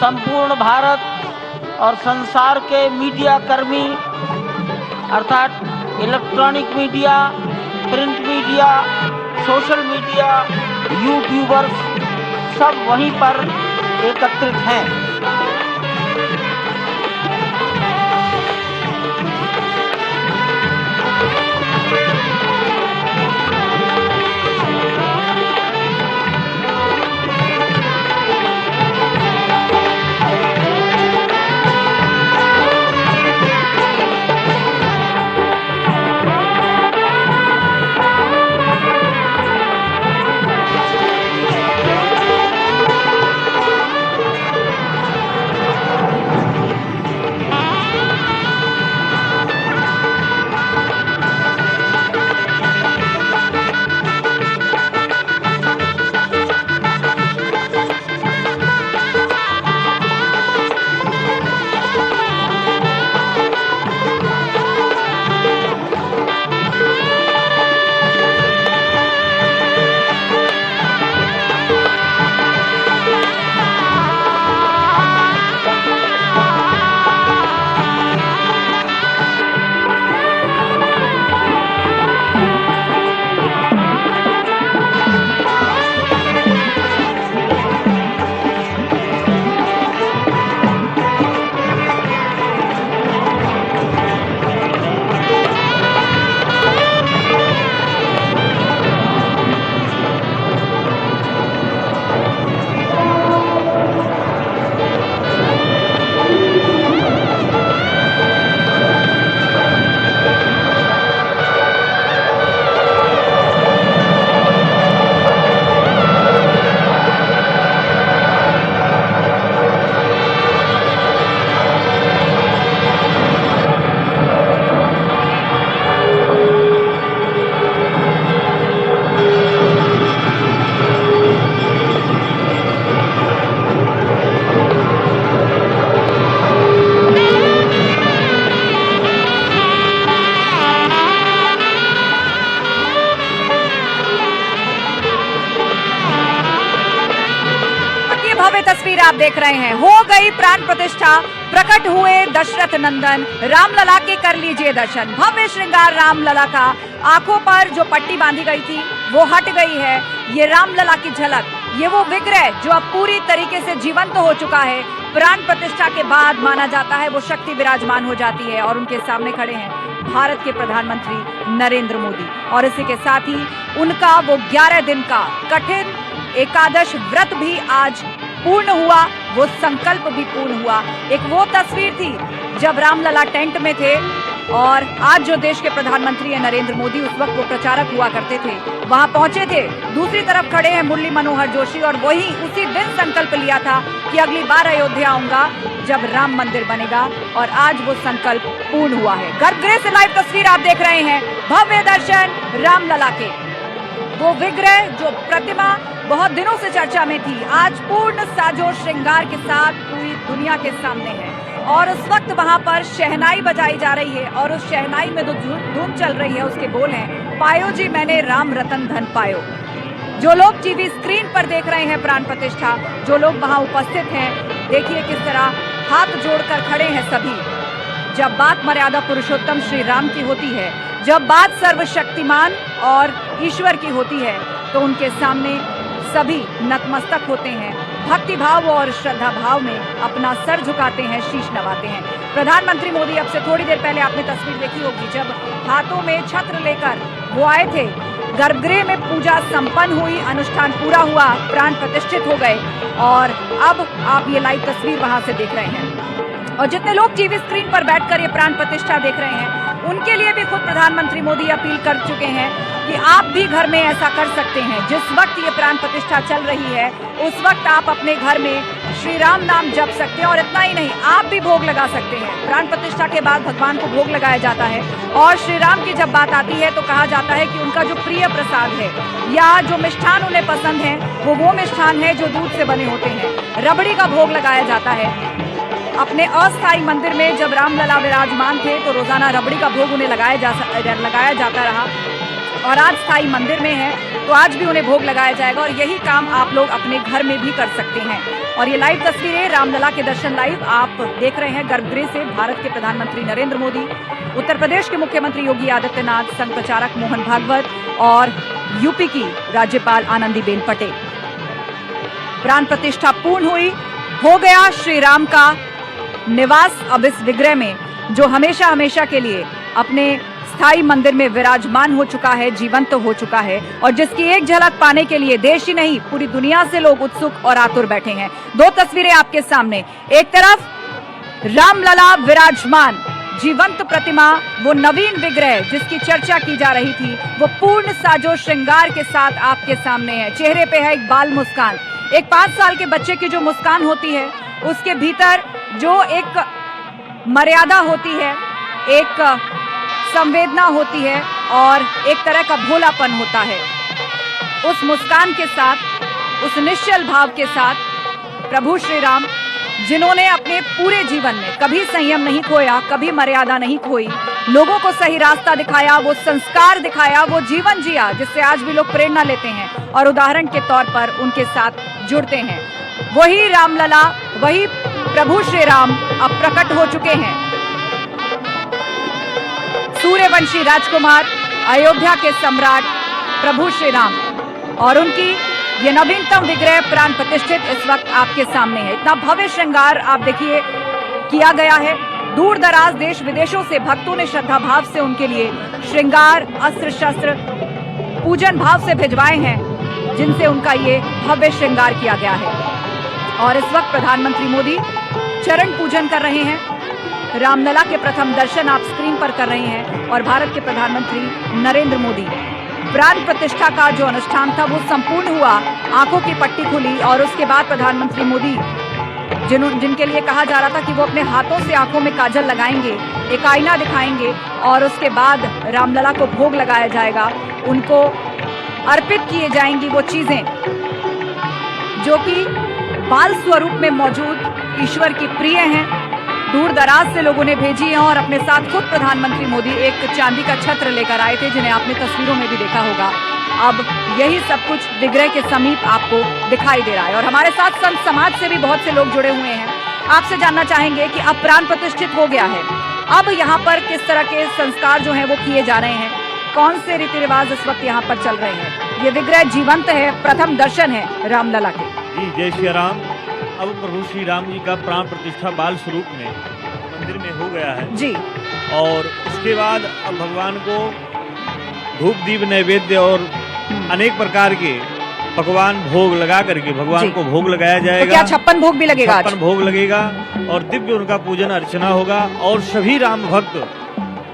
संपूर्ण भारत और संसार के मीडिया कर्मी अर्थात electronic media, print media, social media, YouTubers सब वहीं पर एकत्रित हैं। तस्वीर आप देख रहे हैं। हो गई प्राण प्रतिष्ठा, प्रकट हुए दशरथ नंदन, रामलला के कर लीजिए दर्शन। भव्य श्रृंगार रामलला का, आंखों पर जो पट्टी बांधी गई थी वो हट गई है। ये रामलला की झलक, ये वो विग्रह जो अब पूरी तरीके से जीवंत हो चुका है। प्राण प्रतिष्ठा के बाद माना जाता है वो शक्ति विराजमान हो जाती है और उनके सामने खड़े हैं भारत के प्रधानमंत्री नरेंद्र मोदी। और इसी के साथ ही उनका वो 11 दिन का कठिन एकादश व्रत भी आज पूर्ण हुआ, वो संकल्प भी पूर्ण हुआ। एक वो तस्वीर थी जब रामलला टेंट में थे और आज जो देश के प्रधानमंत्री हैं नरेंद्र मोदी, उस वक्त वो प्रचारक हुआ करते थे, वहां पहुंचे थे। दूसरी तरफ खड़े हैं मुरली मनोहर जोशी और वही उसी दिन संकल्प लिया था कि अगली बार अयोध्या आऊंगा जब राम मंदिर बनेगा और आज वो संकल्प पूर्ण हुआ है। गर्भगृह से लाइव तस्वीर आप देख रहे हैं, भव्य दर्शन रामलला के। वो विग्रह जो प्रतिमा बहुत दिनों से चर्चा में थी, आज पूर्ण साजो श्रृंगार के साथ पूरी दुनिया के सामने है। और उस वक्त वहां पर शहनाई बजाई जा रही है और उस शहनाई में जो धुन चल रही है उसके बोल हैं, पायो जी मैंने राम रतन धन पायो। जो लोग टीवी स्क्रीन पर देख रहे हैं प्राण प्रतिष्ठा, जो लोग वहां उपस्थित हैं, देखिए किस तरह हाथ जोड़कर खड़े हैं सभी। जब बात मर्यादा पुरुषोत्तम श्री राम की होती है, जब बात सर्वशक्तिमान और ईश्वर की होती है, तो उनके सामने सभी नतमस्तक होते हैं, भक्ति भाव और श्रद्धा भाव में अपना सर झुकाते हैं, शीश नवाते हैं। प्रधानमंत्री मोदी अब से थोड़ी देर पहले आपने तस्वीर देखी होगी, जब हाथों में छत्र लेकर वो आए थे, गर्भगृह में पूजा संपन्न हुई, अनुष्ठान पूरा हुआ, प्राण प्रतिष्ठित हो गए और अब आप ये लाइव तस्वीर वहां से देख रहे हैं। और जितने लोग टीवी स्क्रीन पर बैठकर ये प्राण प्रतिष्ठा देख रहे हैं, उनके लिए भी खुद प्रधानमंत्री मोदी अपील कर चुके हैं कि आप भी घर में ऐसा कर सकते हैं। जिस वक्त ये प्राण प्रतिष्ठा चल रही है, उस वक्त आप अपने घर में श्री राम नाम जप सकते हैं और इतना ही नहीं, आप भी भोग लगा सकते हैं। प्राण प्रतिष्ठा के बाद भगवान को भोग लगाया जाता है और श्री राम की जब बात आती है तो कहा जाता है कि उनका जो प्रिय प्रसाद है या जो मिष्ठान उन्हें पसंद है, वो मिष्ठान है जो दूध से बने होते हैं। रबड़ी का भोग लगाया जाता है। अपने अस्थायी मंदिर में जब रामलला विराजमान थे तो रोजाना रबड़ी का भोग उन्हें लगाया जाता रहा और आज स्थायी मंदिर में है तो आज भी उन्हें भोग लगाया जाएगा। और यही काम आप लोग अपने घर में भी कर सकते हैं। और ये लाइव तस्वीरें रामलला के दर्शन लाइव आप देख रहे हैं गर्भगृह से। भारत के प्रधानमंत्री नरेंद्र मोदी, उत्तर प्रदेश के मुख्यमंत्री योगी आदित्यनाथ, संघ प्रचारक मोहन भागवत और यूपी की राज्यपाल आनंदीबेन पटेल। प्राण प्रतिष्ठा पूर्ण हुई, हो गया श्री राम का निवास अब इस विग्रह में, जो हमेशा हमेशा के लिए अपने स्थायी मंदिर में विराजमान हो चुका है, जीवंत हो चुका है और जिसकी एक झलक पाने के लिए देश ही नहीं पूरी दुनिया से लोग उत्सुक और आतुर बैठे हैं। दो तस्वीरें आपके सामने, एक तरफ रामलला विराजमान जीवंत प्रतिमा, वो नवीन विग्रह जिसकी चर्चा की जा रही थी, वो पूर्ण साजो श्रृंगार के साथ आपके सामने है। चेहरे पे है एक बाल मुस्कान, एक 5 साल के बच्चे की जो मुस्कान होती है उसके भीतर जो एक मर्यादा होती है, एक संवेदना होती है और एक तरह का भोलापन होता है। उस मुस्कान के साथ, उस निश्चल भाव के साथ प्रभु श्री राम, जिन्होंने अपने पूरे जीवन में कभी संयम नहीं खोया, कभी मर्यादा नहीं खोई, लोगों को सही रास्ता दिखाया, वो संस्कार दिखाया, वो जीवन जिया जिससे आज भी लोग प्रेरणा लेते हैं और उदाहरण के तौर पर उनके साथ जुड़ते हैं। वही रामलला, वही प्रभु श्री राम अब प्रकट हो चुके हैं। सूर्यवंशी राजकुमार, अयोध्या के सम्राट प्रभु श्री राम और उनकी ये नवीनतम विग्रह प्राण प्रतिष्ठित इस वक्त आपके सामने है। इतना भव्य श्रृंगार आप देखिए किया गया है। दूर दराज देश विदेशों से भक्तों ने श्रद्धा भाव से उनके लिए श्रृंगार, अस्त्र शस्त्र, पूजन भाव से भिजवाए हैं, जिनसे उनका ये भव्य श्रृंगार किया गया है। और इस वक्त प्रधानमंत्री मोदी चरण पूजन कर रहे हैं। रामलला के प्रथम दर्शन आप स्क्रीन पर कर रहे हैं और भारत के प्रधानमंत्री नरेंद्र मोदी, प्राण प्रतिष्ठा का जो अनुष्ठान था वो संपूर्ण हुआ, आंखों की पट्टी खुली और उसके बाद प्रधानमंत्री मोदी, जिनके लिए कहा जा रहा था कि वो अपने हाथों से आंखों में काजल लगाएंगे, एक आईना दिखाएंगे और उसके बाद रामलला को भोग लगाया जाएगा, उनको अर्पित किए जाएंगी वो चीजें जो कि बाल स्वरूप में मौजूद ईश्वर की प्रिय हैं। दूर दराज से लोगों ने भेजी हैं और अपने साथ खुद प्रधानमंत्री मोदी एक चांदी का छत्र लेकर आए थे, जिन्हें आपने तस्वीरों में भी देखा होगा। अब यही सब कुछ विग्रह के समीप आपको दिखाई दे रहा है और हमारे साथ संत समाज से भी बहुत से लोग जुड़े हुए हैं। आपसे जानना चाहेंगे कि अब प्राण प्रतिष्ठित हो गया है, अब यहाँ पर किस तरह के संस्कार जो हैं वो किए जा रहे हैं, कौन से रीति रिवाज इस वक्त यहाँ पर चल रहे हैं। ये विग्रह जीवंत है, प्रथम दर्शन है रामलला के। जी जय श्री राम। अब प्रभु श्री राम जी का प्राण प्रतिष्ठा बाल स्वरूप में मंदिर में हो गया है जी। और उसके बाद अब भगवान को धूप दीप नैवेद्य और अनेक प्रकार के पकवान भोग लगा करके भगवान को भोग लगाया जाएगा। तो क्या 56 भोग भी लगेगा? 56 भोग लगेगा और दिव्य उनका पूजन अर्चना होगा और सभी राम भक्त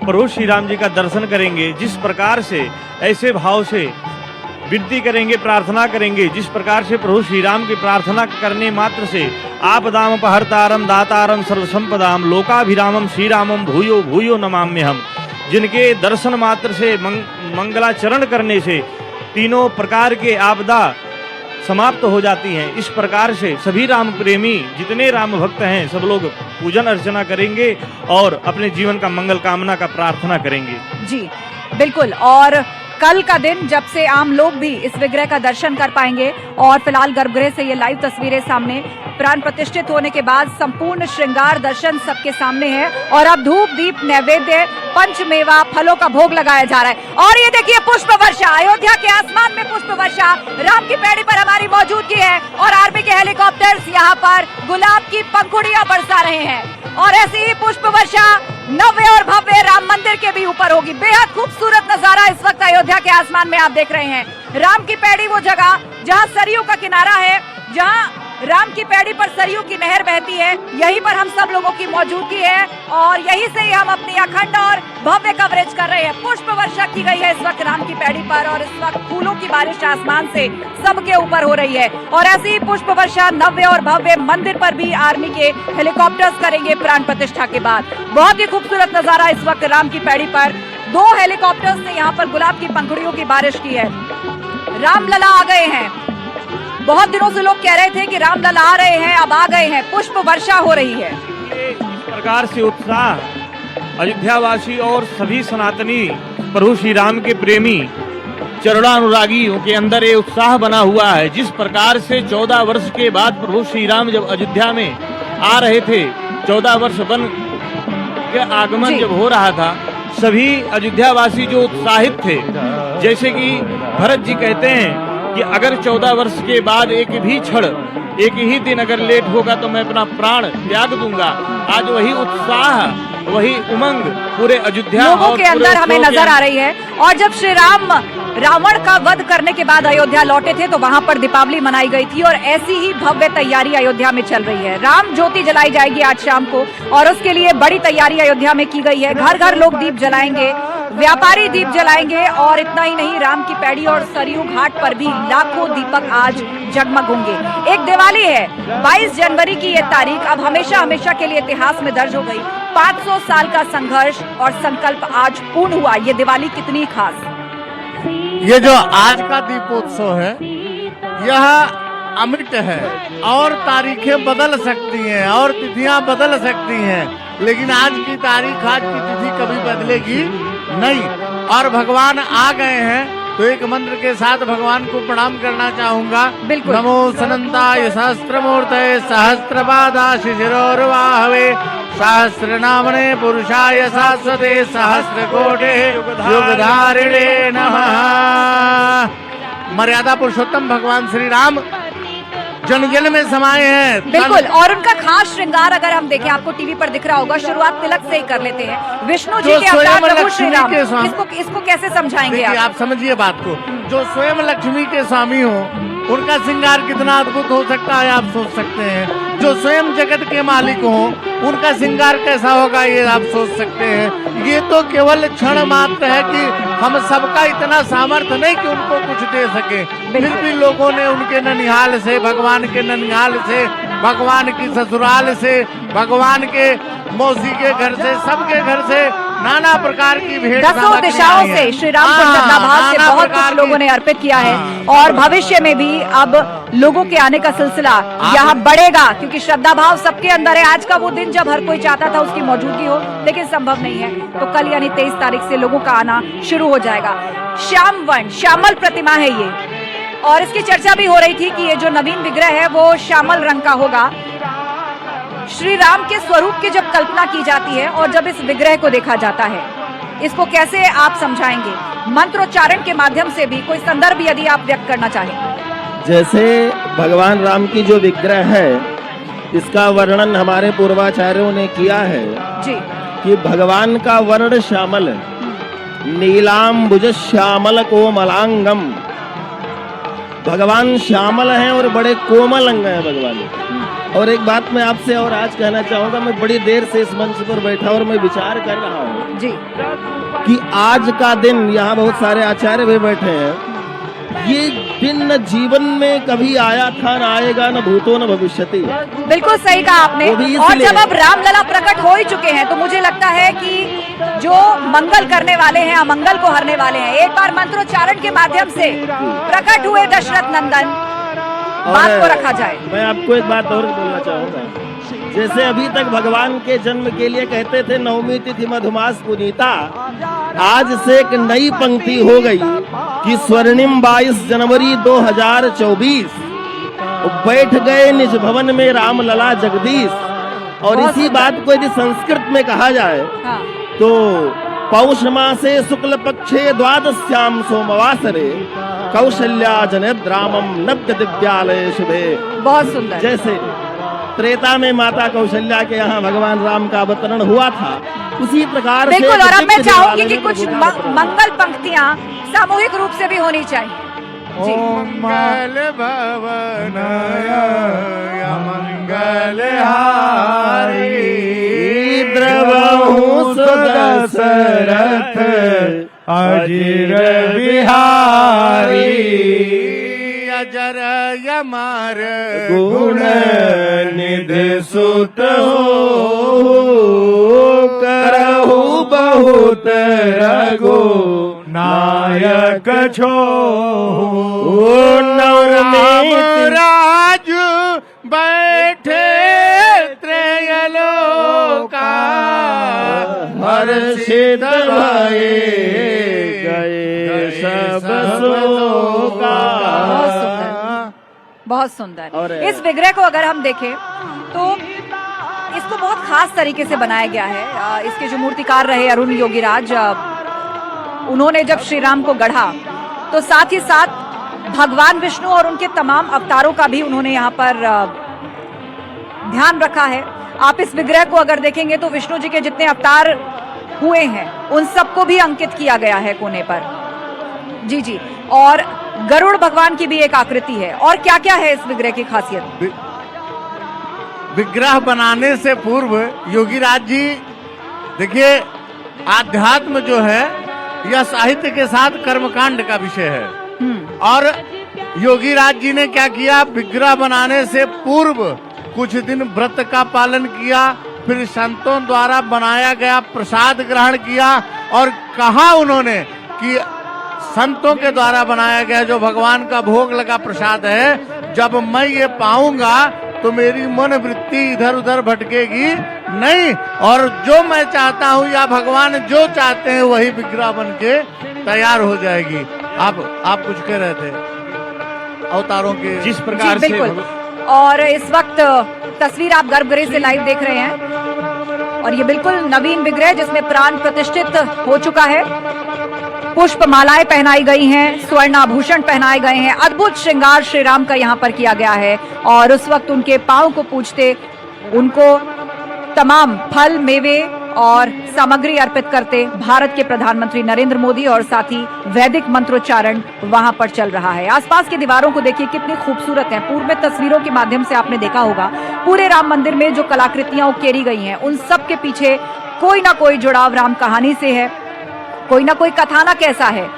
प्रभु श्री राम जी का दर्शन करेंगे। जिस प्रकार से ऐसे भाव से विनती करेंगे, प्रार्थना करेंगे, जिस प्रकार से प्रभु श्री राम की प्रार्थना करने मात्र से आपदाम अपहर्तारम दातारम सर्वसंपदाम लोकाभिरामम श्री रामम भूयो भूयो नमाम्यहम, जिनके दर्शन मात्र से मंगलाचरण करने से तीनों प्रकार के आपदा समाप्त हो जाती हैं। इस प्रकार से सभी राम प्रेमी जितने राम भक्त हैं सब लोग पूजन अर्चना करेंगे और अपने जीवन का मंगल कामना का प्रार्थना करेंगे। जी बिल्कुल। और कल का दिन जब से आम लोग भी इस विग्रह का दर्शन कर पाएंगे। और फिलहाल गर्भगृह से ये लाइव तस्वीरें सामने, प्राण प्रतिष्ठित होने के बाद संपूर्ण श्रृंगार दर्शन सबके सामने है और अब धूप दीप नैवेद्य पंचमेवा फलों का भोग लगाया जा रहा है। और ये देखिए पुष्प वर्षा, अयोध्या के आसमान में पुष्प वर्षा, राम की पैड़ी पर हमारी मौजूदगी है और आर्मी के हेलीकॉप्टर्स यहाँ पर गुलाब की पंखुड़ियां बरसा रहे हैं। और ऐसी ही पुष्प वर्षा नव्य और भव्य राम मंदिर के भी ऊपर होगी। बेहद खूबसूरत नजारा इस वक्त अयोध्या के आसमान में आप देख रहे हैं। राम की पैड़ी वो जगह जहां सरयू का किनारा है, जहां राम की पैड़ी पर सरयू की नहर बहती है, यहीं पर हम सब लोगों की मौजूदगी है और यहीं से ही हम अपनी अखंड और भव्य कवरेज कर रहे हैं। पुष्प वर्षा की गई है इस वक्त राम की पैड़ी पर और इस वक्त फूलों की बारिश आसमान से सबके ऊपर हो रही है। और ऐसी ही पुष्प वर्षा नव्य और भव्य मंदिर पर भी आर्मी के हेलीकॉप्टर्स करेंगे प्राण प्रतिष्ठा के बाद। बहुत ही खूबसूरत नजारा इस वक्त राम की पैड़ी पर। 2 हेलीकॉप्टर्स ने यहाँ पर गुलाब की पंखुड़ियों की बारिश की है। रामलला आ गए हैं। बहुत दिनों से लोग कह रहे थे कि रामलला आ रहे हैं, अब आ गए हैं। पुष्प वर्षा हो रही है। इस प्रकार से उत्साह अयोध्यावासी और सभी सनातनी प्रभु श्री राम के प्रेमी चरणानुरागियों के अंदर ये उत्साह बना हुआ है। जिस प्रकार से 14 वर्ष के बाद प्रभु श्री राम जब अयोध्या में आ रहे थे, 14 वर्ष वन के आगमन जब हो रहा था, सभी अयोध्यावासी जो उत्साहित थे, जैसे कि भरत जी कहते हैं कि अगर 14 वर्ष के बाद एक भी क्षण, एक ही दिन अगर लेट होगा तो मैं अपना प्राण त्याग दूंगा। आज वही उत्साह, वही उमंग पूरे अयोध्या लोगों के अंदर हमें नजर आ रही है। और जब श्री राम रावण का वध करने के बाद अयोध्या लौटे थे तो वहां पर दीपावली मनाई गई थी और ऐसी ही भव्य तैयारी अयोध्या में चल रही है। राम ज्योति जलाई जाएगी आज शाम को और उसके लिए बड़ी तैयारी अयोध्या में की गई है। घर घर लोग दीप जलाएंगे, व्यापारी दीप जलाएंगे और इतना ही नहीं, राम की पैड़ी और सरयू घाट पर भी लाखों दीपक आज जगमग होंगे। एक दिवाली है, 22 जनवरी की ये तारीख अब हमेशा हमेशा के लिए इतिहास में दर्ज हो गई। 500 साल का संघर्ष और संकल्प आज पूर्ण हुआ। ये दिवाली कितनी खास। ये जो आज का दीपोत्सव है यह अमिट है और तारीखें बदल सकती हैं और तिथियां बदल सकती हैं, लेकिन आज की तारीख, आज की तिथि कभी बदलेगी नहीं। और भगवान आ गए हैं तो एक मंत्र के साथ भगवान को प्रणाम करना चाहूंगा। नमो सनंताय सहस्त्रमूर्तये सहस्त्रपादाशिशिरोर्वाहवे सहस्रनामने पुरुषाय शाश्वते सहस्रकोटे युगधारिणे नमः। मर्यादा पुरुषोत्तम भगवान श्री राम जन जन में समाये हैं। बिल्कुल। और उनका खास श्रृंगार अगर हम देखें, आपको टीवी पर दिख रहा होगा, शुरुआत तिलक से ही कर लेते हैं। विष्णु जी के अवतार प्रभु श्री राम, इसको कैसे समझाएंगे आप समझिए बात को। जो स्वयं लक्ष्मी के स्वामी हो उनका श्रृंगार कितना अद्भुत हो सकता है आप सोच सकते हैं। जो स्वयं जगत के मालिक हो उनका श्रृंगार कैसा होगा ये आप सोच सकते हैं। ये तो केवल क्षण मात्र है कि हम सबका इतना सामर्थ्य नहीं कि उनको कुछ दे सके, फिर भी लोगों ने उनके ननिहाल से, भगवान के ननिहाल से, भगवान की ससुराल से, भगवान के मौसी के घर से, सबके घर से नाना प्रकार की भेंट 10 दिशाओं से श्री राम को श्रद्धाभाव से बहुत कुछ लोगों ने अर्पित किया है और भविष्य में भी अब लोगों के आने का सिलसिला यहाँ बढ़ेगा क्योंकि श्रद्धा भाव सबके अंदर है। आज का वो दिन जब हर कोई चाहता था उसकी मौजूदगी हो, लेकिन संभव नहीं है, तो कल यानी 23 तारीख से लोगों का आना शुरू हो जाएगा। श्यामवन, श्यामल प्रतिमा है ये, और इसकी चर्चा भी हो रही थी कि ये जो नवीन विग्रह है वो श्यामल रंग का होगा। श्री राम के स्वरूप की जब कल्पना की जाती है और जब इस विग्रह को देखा जाता है, इसको कैसे आप समझाएंगे मंत्रोच्चारण के माध्यम से भी? कोई संदर्भ यदि आप व्यक्त करना चाहें। जैसे भगवान राम की जो विग्रह है इसका वर्णन हमारे पूर्वाचार्यों ने किया है जी कि भगवान का वर्ण श्यामल है, नीलांबुज श्यामल कोमलांगम। भगवान श्यामल हैं और बड़े कोमल अंग हैं भगवान। और एक बात मैं आपसे और आज कहना चाहूंगा, मैं बड़ी देर से इस मंच पर बैठा और मैं विचार कर रहा हूँ जी कि आज का दिन, यहाँ बहुत सारे आचार्य भी बैठे हैं, ये दिन न जीवन में कभी आया था, न आएगा, न भूतो न भविष्यति। बिल्कुल सही कहा आपने। और जब अब रामलला प्रकट हो ही चुके हैं तो मुझे लगता है कि जो मंगल करने वाले हैं अमंगल को हरने वाले हैं, एक बार मंत्रोच्चारण के माध्यम से प्रकट हुए दशरथ नंदन, बात को रखा जाए। मैं आपको एक बात और बोलना चाहूंगा जैसे अभी तक भगवान के जन्म के लिए कहते थे नवमी तिथि मधुमास पुनीता, आज से एक नई पंक्ति हो गई कि स्वर्णिम 22 जनवरी 2024 बैठ गए निज भवन में राम लला जगदीश। और इसी बात को यदि संस्कृत में कहा जाए तो पौष मासे शुक्ल पक्षे द्वादश्याम सोमवासरे कौशल्या जनेत रामम नव्य दिव्यालय शुभे। बहुत सुंदर। जैसे त्रेता में माता कौशल्या के यहाँ भगवान राम का अवतरण हुआ था, उसी प्रकार से बिल्कुल। और अब मैं चाहूंगी कि कुछ मंगल पंक्तियां सामूहिक रूप से भी होनी चाहिए। मंगल भवनाय मंगल हारी द्रवहु सुदशरथ अजिर बिहारी अजर यमर गुण निधि सुत हो करहु बहुत रघु नायक छो राज बैठे त्रैलोका हर्षित भये गए सब शोका। बहुत सुंदर। इस विग्रह को अगर हम देखें तो इसको बहुत खास तरीके से बनाया गया है। इसके जो मूर्तिकार रहे अरुण योगीराज, उन्होंने जब श्री राम को गढ़ा तो साथ ही साथ भगवान विष्णु और उनके तमाम अवतारों का भी उन्होंने यहाँ पर ध्यान रखा है। आप इस विग्रह को अगर देखेंगे तो विष्णु जी के जितने अवतार हुए हैं उन सबको भी अंकित किया गया है कोने पर। जी जी। और गरुड़ भगवान की भी एक आकृति है। और क्या क्या है इस विग्रह की खासियत? विग्रह बनाने से पूर्व योगीराज जी, देखिए आध्यात्म जो है यह साहित्य के साथ कर्मकांड का विषय है। और योगीराज जी ने क्या किया, विग्रह बनाने से पूर्व कुछ दिन व्रत का पालन किया, फिर संतों द्वारा बनाया गया प्रसाद ग्रहण किया और कहा उन्होंने कि संतों के द्वारा बनाया गया जो भगवान का भोग लगा प्रसाद है, जब मैं ये पाऊंगा तो मेरी मन वृत्ति इधर उधर भटकेगी नहीं, और जो मैं चाहता हूँ या भगवान जो चाहते हैं वही विग्रह बन के तैयार हो जाएगी। आप कुछ कह रहे थे अवतारों के जिस प्रकार से। और इस वक्त तस्वीर आप गर्भगृह से लाइव देख रहे हैं और ये बिल्कुल नवीन विग्रह जिसमें प्राण प्रतिष्ठित हो चुका है। पुष्प मालाएं पहनाई गई हैं, स्वर्ण आभूषण पहनाए गए हैं, अद्भुत श्रृंगार श्री राम का यहाँ पर किया गया है। और उस वक्त उनके पांव को पूजते उनको तमाम फल मेवे और सामग्री अर्पित करते भारत के प्रधानमंत्री नरेंद्र मोदी और साथ ही वैदिक मंत्रोच्चारण वहां पर चल रहा है। आसपास की दीवारों को देखिए कितनी खूबसूरत है। पूर्व में तस्वीरों के माध्यम से आपने देखा होगा पूरे राम मंदिर में जो कलाकृतियां उकेरी गई हैं उन सब के पीछे कोई ना कोई जुड़ाव राम कहानी से है, कोई ना कोई कथानक ऐसा है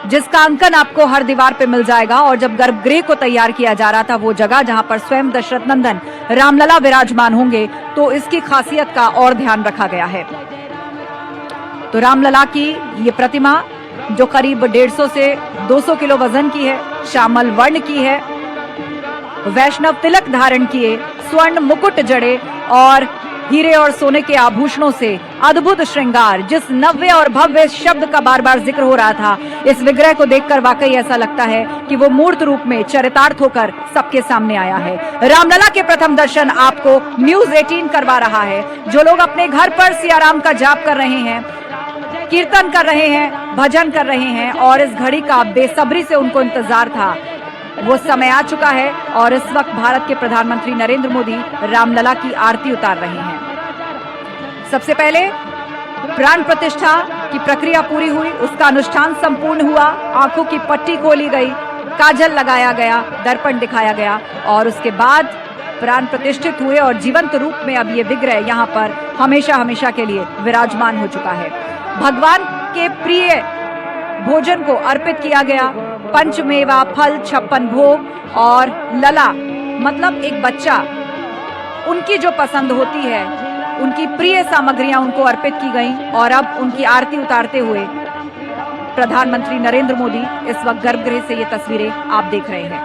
जिसका अंकन आपको हर दीवार पे मिल जाएगा। और जब गर्भगृह को तैयार किया जा रहा था, वो जगह जहां पर स्वयं दशरथ नंदन रामलला विराजमान होंगे, तो इसकी खासियत का और ध्यान रखा गया है। तो रामलला की ये प्रतिमा जो करीब 150 से 200 किलो वजन की है, श्यामल वर्ण की है, वैष्णव तिलक धारण किए, स्वर्ण मुकुट जड़े और हीरे और सोने के आभूषणों से अद्भुत श्रृंगार, जिस नव्य और भव्य शब्द का बार बार जिक्र हो रहा था, इस विग्रह को देखकर वाकई ऐसा लगता है कि वो मूर्त रूप में चरितार्थ होकर सबके सामने आया है। रामलला के प्रथम दर्शन आपको न्यूज 18 करवा रहा है। जो लोग अपने घर पर सियाराम का जाप कर रहे हैं, कीर्तन कर रहे हैं, भजन कर रहे हैं और इस घड़ी का बेसब्री से उनको इंतजार था, वो समय आ चुका है। और इस वक्त भारत के प्रधानमंत्री नरेंद्र मोदी रामलला की आरती उतार रहे हैं। सबसे पहले प्राण प्रतिष्ठा की प्रक्रिया पूरी हुई, उसका अनुष्ठान संपूर्ण हुआ, आंखों की पट्टी खोली गई, काजल लगाया गया, दर्पण दिखाया गया और उसके बाद प्राण प्रतिष्ठित हुए और जीवंत रूप में अब ये विग्रह यहाँ पर हमेशा हमेशा के लिए विराजमान हो चुका है। भगवान के प्रिय भोजन को अर्पित किया गया, पंचमेवा फल 56 भोग और लला मतलब एक बच्चा, उनकी जो पसंद होती है उनकी प्रिय सामग्रियां उनको अर्पित की गईं और अब उनकी आरती उतारते हुए प्रधानमंत्री नरेंद्र मोदी इस वक्त गर्भगृह से ये तस्वीरें आप देख रहे हैं।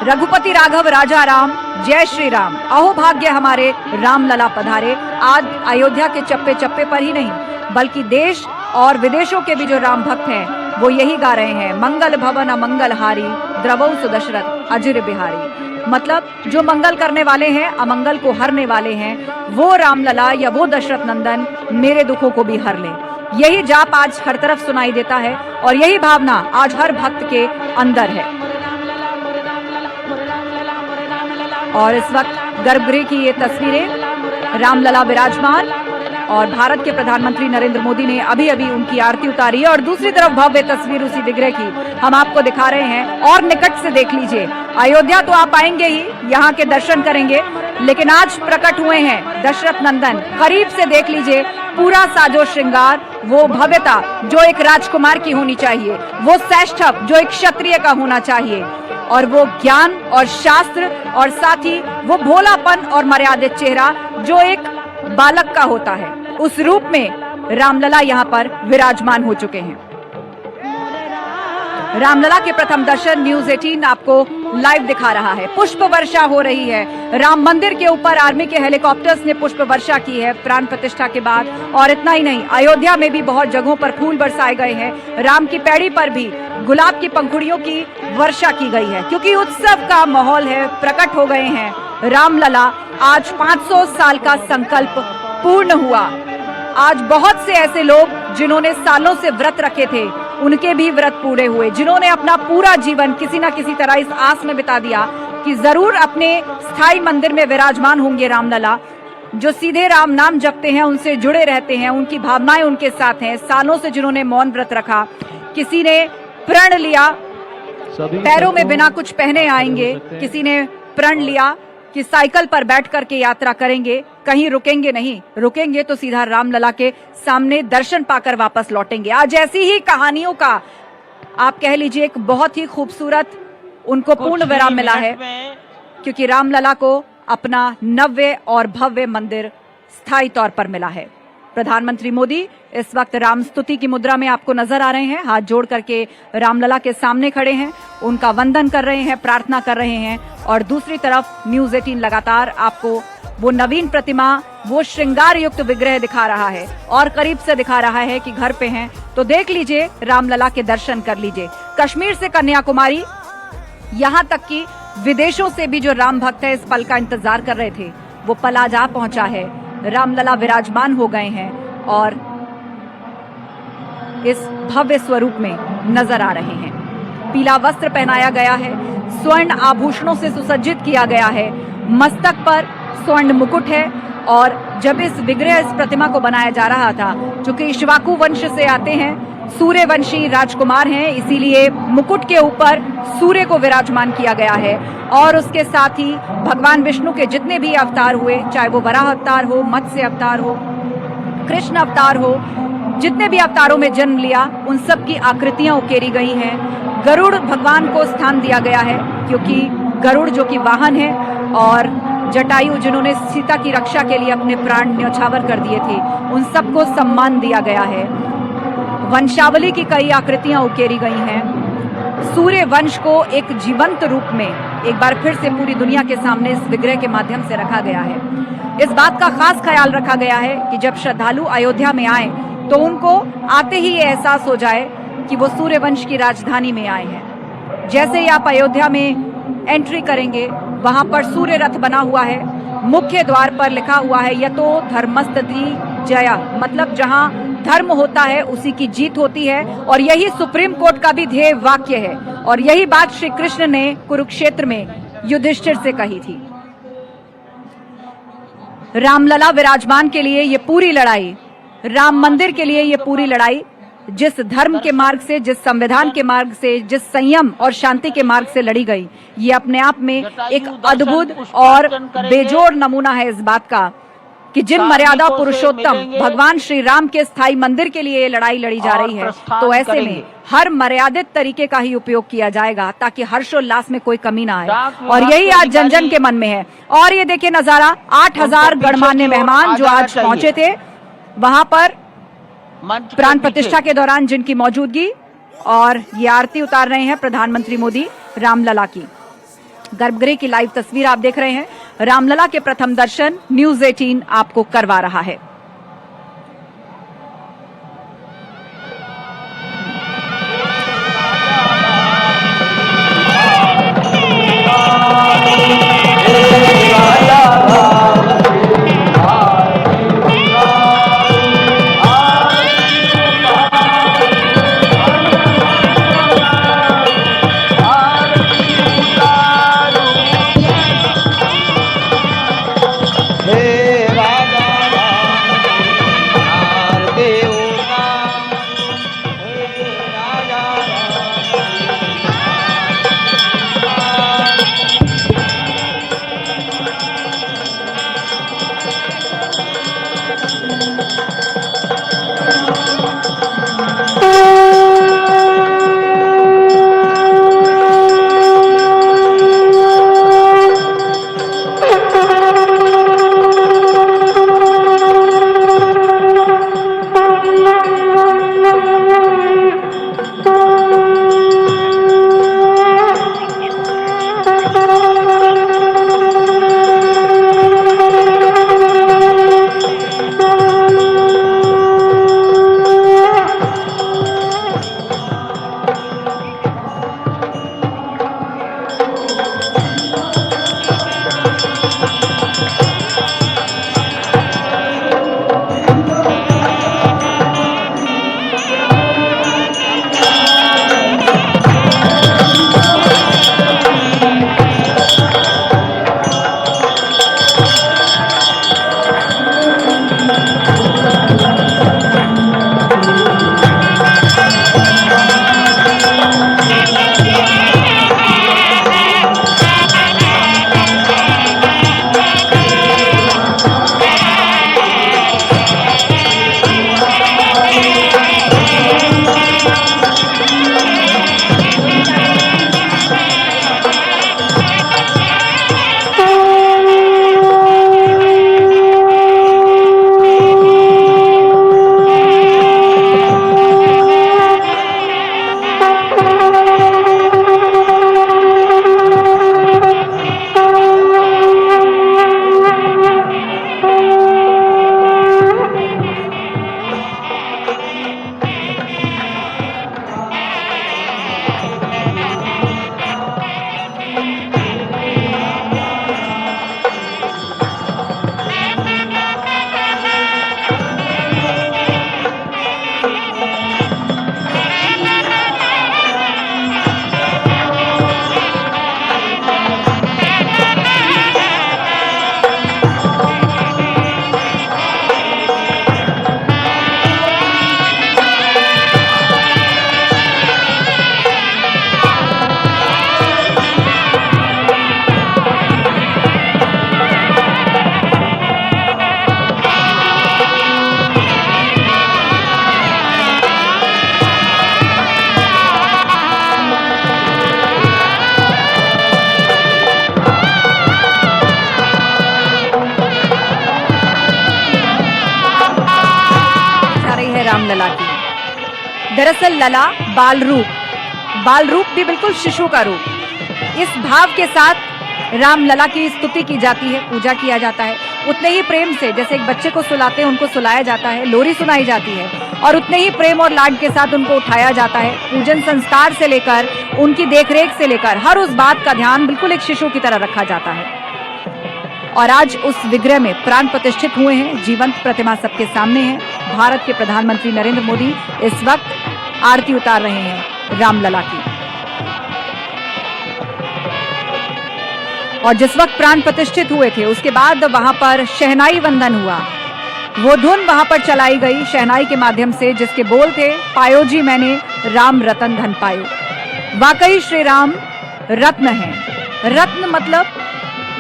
रघुपति राघव राजा राम जय श्री राम, अहो भाग्य हमारे रामलला पधारे। आज अयोध्या के चप्पे चप्पे पर ही नहीं बल्कि देश और विदेशों के भी जो राम भक्त हैं वो यही गा रहे हैं, मंगल भवन अमंगल हारी द्रवौ सुदशरथ अजिर बिहारी। मतलब जो मंगल करने वाले हैं, अमंगल को हरने वाले हैं, वो रामलला या वो दशरथ नंदन मेरे दुखों को भी हर ले। यही जाप आज हर तरफ सुनाई देता है और यही भावना आज हर भक्त के अंदर है। और इस वक्त गर्भगृह की ये तस्वीरें, रामलला विराजमान और भारत के प्रधानमंत्री नरेंद्र मोदी ने अभी अभी उनकी आरती उतारी है। और दूसरी तरफ भव्य तस्वीर उसी विग्रह की हम आपको दिखा रहे हैं और निकट से देख लीजिए। अयोध्या तो आप आएंगे ही, यहाँ के दर्शन करेंगे, लेकिन आज प्रकट हुए हैं दशरथ नंदन। करीब से देख लीजिए पूरा साजो श्रृंगार, वो भव्यता जो एक राजकुमार की होनी चाहिए, वो श्रेष्ठत्व जो एक क्षत्रिय का होना चाहिए, और वो ज्ञान और शास्त्र और साथ ही वो भोलापन और मर्यादित चेहरा जो एक बालक का होता है, उस रूप में रामलला यहाँ पर विराजमान हो चुके हैं। रामलला के प्रथम दर्शन न्यूज़ 18 आपको लाइव दिखा रहा है। पुष्प वर्षा हो रही है, राम मंदिर के ऊपर आर्मी के हेलीकॉप्टर्स ने पुष्प वर्षा की है प्राण प्रतिष्ठा के बाद। और इतना ही नहीं, अयोध्या में भी बहुत जगहों पर फूल बरसाए गए हैं। राम की पैड़ी पर भी गुलाब की पंखुड़ियों की वर्षा की गई है, क्योंकि उत्सव का माहौल है। प्रकट हो गए हैं रामलला। आज 500 साल का संकल्प पूर्ण हुआ। आज बहुत से ऐसे लोग जिन्होंने सालों से व्रत रखे थे, उनके भी व्रत पूरे हुए। जिन्होंने अपना पूरा जीवन किसी न किसी तरह इस आस में बिता दिया कि जरूर अपने स्थायी मंदिर में विराजमान होंगे रामलला। जो सीधे राम नाम जपते हैं, उनसे जुड़े रहते हैं, उनकी भावनाएं उनके साथ हैं। सालों से जिन्होंने मौन व्रत रखा, किसी ने प्रण लिया पैरों में बिना कुछ पहने आएंगे, किसी ने प्रण लिया कि साइकिल पर बैठ करके यात्रा करेंगे, कहीं रुकेंगे नहीं, रुकेंगे तो सीधा रामलला के सामने दर्शन पाकर वापस लौटेंगे। आज ऐसी ही कहानियों का आप कह लीजिए एक बहुत ही खूबसूरत उनको पूर्ण विराम मिला है, क्योंकि रामलला को अपना नव्य और भव्य मंदिर स्थायी तौर पर मिला है। प्रधानमंत्री मोदी इस वक्त राम स्तुति की मुद्रा में आपको नजर आ रहे हैं, हाथ जोड़ करके रामलला के सामने खड़े हैं, उनका वंदन कर रहे हैं, प्रार्थना कर रहे हैं। और दूसरी तरफ न्यूज़ 18 लगातार आपको वो नवीन प्रतिमा, वो श्रृंगार युक्त विग्रह दिखा रहा है और करीब से दिखा रहा है कि घर पे हैं तो देख लीजिए, रामलला के दर्शन कर लीजिए। कश्मीर से कन्याकुमारी, यहाँ तक कि विदेशों से भी जो राम भक्त है इस पल का इंतजार कर रहे थे, वो पल आज आ पहुंचा है। रामलला विराजमान हो गए हैं और इस भव्य स्वरूप में नजर आ रहे हैं। पीला वस्त्र पहनाया गया है, स्वर्ण आभूषणों से सुसज्जित किया गया है, मस्तक पर स्वर्ण मुकुट है। और जब इस विग्रह, इस प्रतिमा को बनाया जा रहा था, चूंकि इक्ष्वाकु वंश से आते हैं, सूर्यवंशी राजकुमार हैं, इसीलिए मुकुट के ऊपर सूर्य को विराजमान किया गया है। और उसके साथ ही भगवान विष्णु के जितने भी अवतार हुए, चाहे वो वराह अवतार हो, मत्स्य अवतार हो, कृष्ण अवतार हो, जितने भी अवतारों में जन्म लिया, उन सब की आकृतियां उकेरी गई हैं। गरुड़ भगवान को स्थान दिया गया है, क्योंकि गरुड़ जो कि वाहन है, और जटायु जिन्होंने सीता की रक्षा के लिए अपने प्राण न्यौछावर कर दिए थे, उन सबको सम्मान दिया गया है। वंशावली की कई आकृतियां उकेरी गई हैं। सूर्य वंश को एक जीवंत रूप में एक बार फिर से पूरी दुनिया के सामने इस विग्रह के माध्यम से रखा गया है। इस बात का खास ख्याल रखा गया है कि जब श्रद्धालु अयोध्या में आए तो उनको आते ही ये एहसास हो जाए कि वो सूर्य वंश की राजधानी में आए हैं। जैसे ही आप अयोध्या में एंट्री करेंगे, वहां पर सूर्य रथ बना हुआ है, मुख्य द्वार पर लिखा हुआ है यतो धर्मस्तति जया, मतलब जहां धर्म होता है उसी की जीत होती है। और यही सुप्रीम कोर्ट का भी ध्येय वाक्य है, और यही बात श्री कृष्ण ने कुरुक्षेत्र में युधिष्ठिर से कही थी। रामलला विराजमान के लिए ये पूरी लड़ाई, राम मंदिर के लिए ये पूरी लड़ाई, जिस धर्म के मार्ग से, जिस संविधान के मार्ग से, जिस संयम और शांति के मार्ग से लड़ी गई, ये अपने आप में एक अद्भुत और बेजोड़ नमूना है इस बात का कि जिन मर्यादा पुरुषोत्तम भगवान श्री राम के स्थायी मंदिर के लिए ये लड़ाई लड़ी जा रही है, तो ऐसे में हर मर्यादित तरीके का ही उपयोग किया जाएगा ताकि हर्षोल्लास में कोई कमी ना आए। और यही आज जन जन के मन में है। और ये देखिए नजारा, 8000 गणमान्य मेहमान जो आज पहुंचे थे वहां पर प्राण प्रतिष्ठा के दौरान, जिनकी मौजूदगी, और ये आरती उतार रहे हैं प्रधानमंत्री मोदी रामलला की। गर्भगृह की लाइव तस्वीर आप देख रहे हैं। रामलला के प्रथम दर्शन न्यूज़ 18 आपको करवा रहा है। रामलला की। दरअसल लला बाल रूप भी बिल्कुल शिशु का रूप। इस भाव के साथ रामलला की स्तुति की जाती है, पूजा किया जाता है। उतने ही प्रेम से जैसे एक बच्चे को सुलाते हैं उनको सुलाया जाता है, लोरी सुनाई जाती है और उतने ही प्रेम और लाड के साथ उनको उठाया जाता है। पूजन संस्कार से लेकर उनकी देखरेख से लेकर हर उस बात का ध्यान बिल्कुल एक शिशु की तरह रखा जाता है। और आज उस विग्रह में प्राण प्रतिष्ठित हुए हैं, जीवंत प्रतिमा सबके सामने है। भारत के प्रधानमंत्री नरेंद्र मोदी इस वक्त आरती उतार रहे हैं रामलला की। और जिस वक्त प्राण प्रतिष्ठित हुए थे उसके बाद वहां पर शहनाई वंदन हुआ। वो धुन वहां पर चलाई गई शहनाई के माध्यम से, जिसके बोल थे, पायो जी मैंने राम रतन धन पायो। वाकई श्री राम रत्न है। रत्न मतलब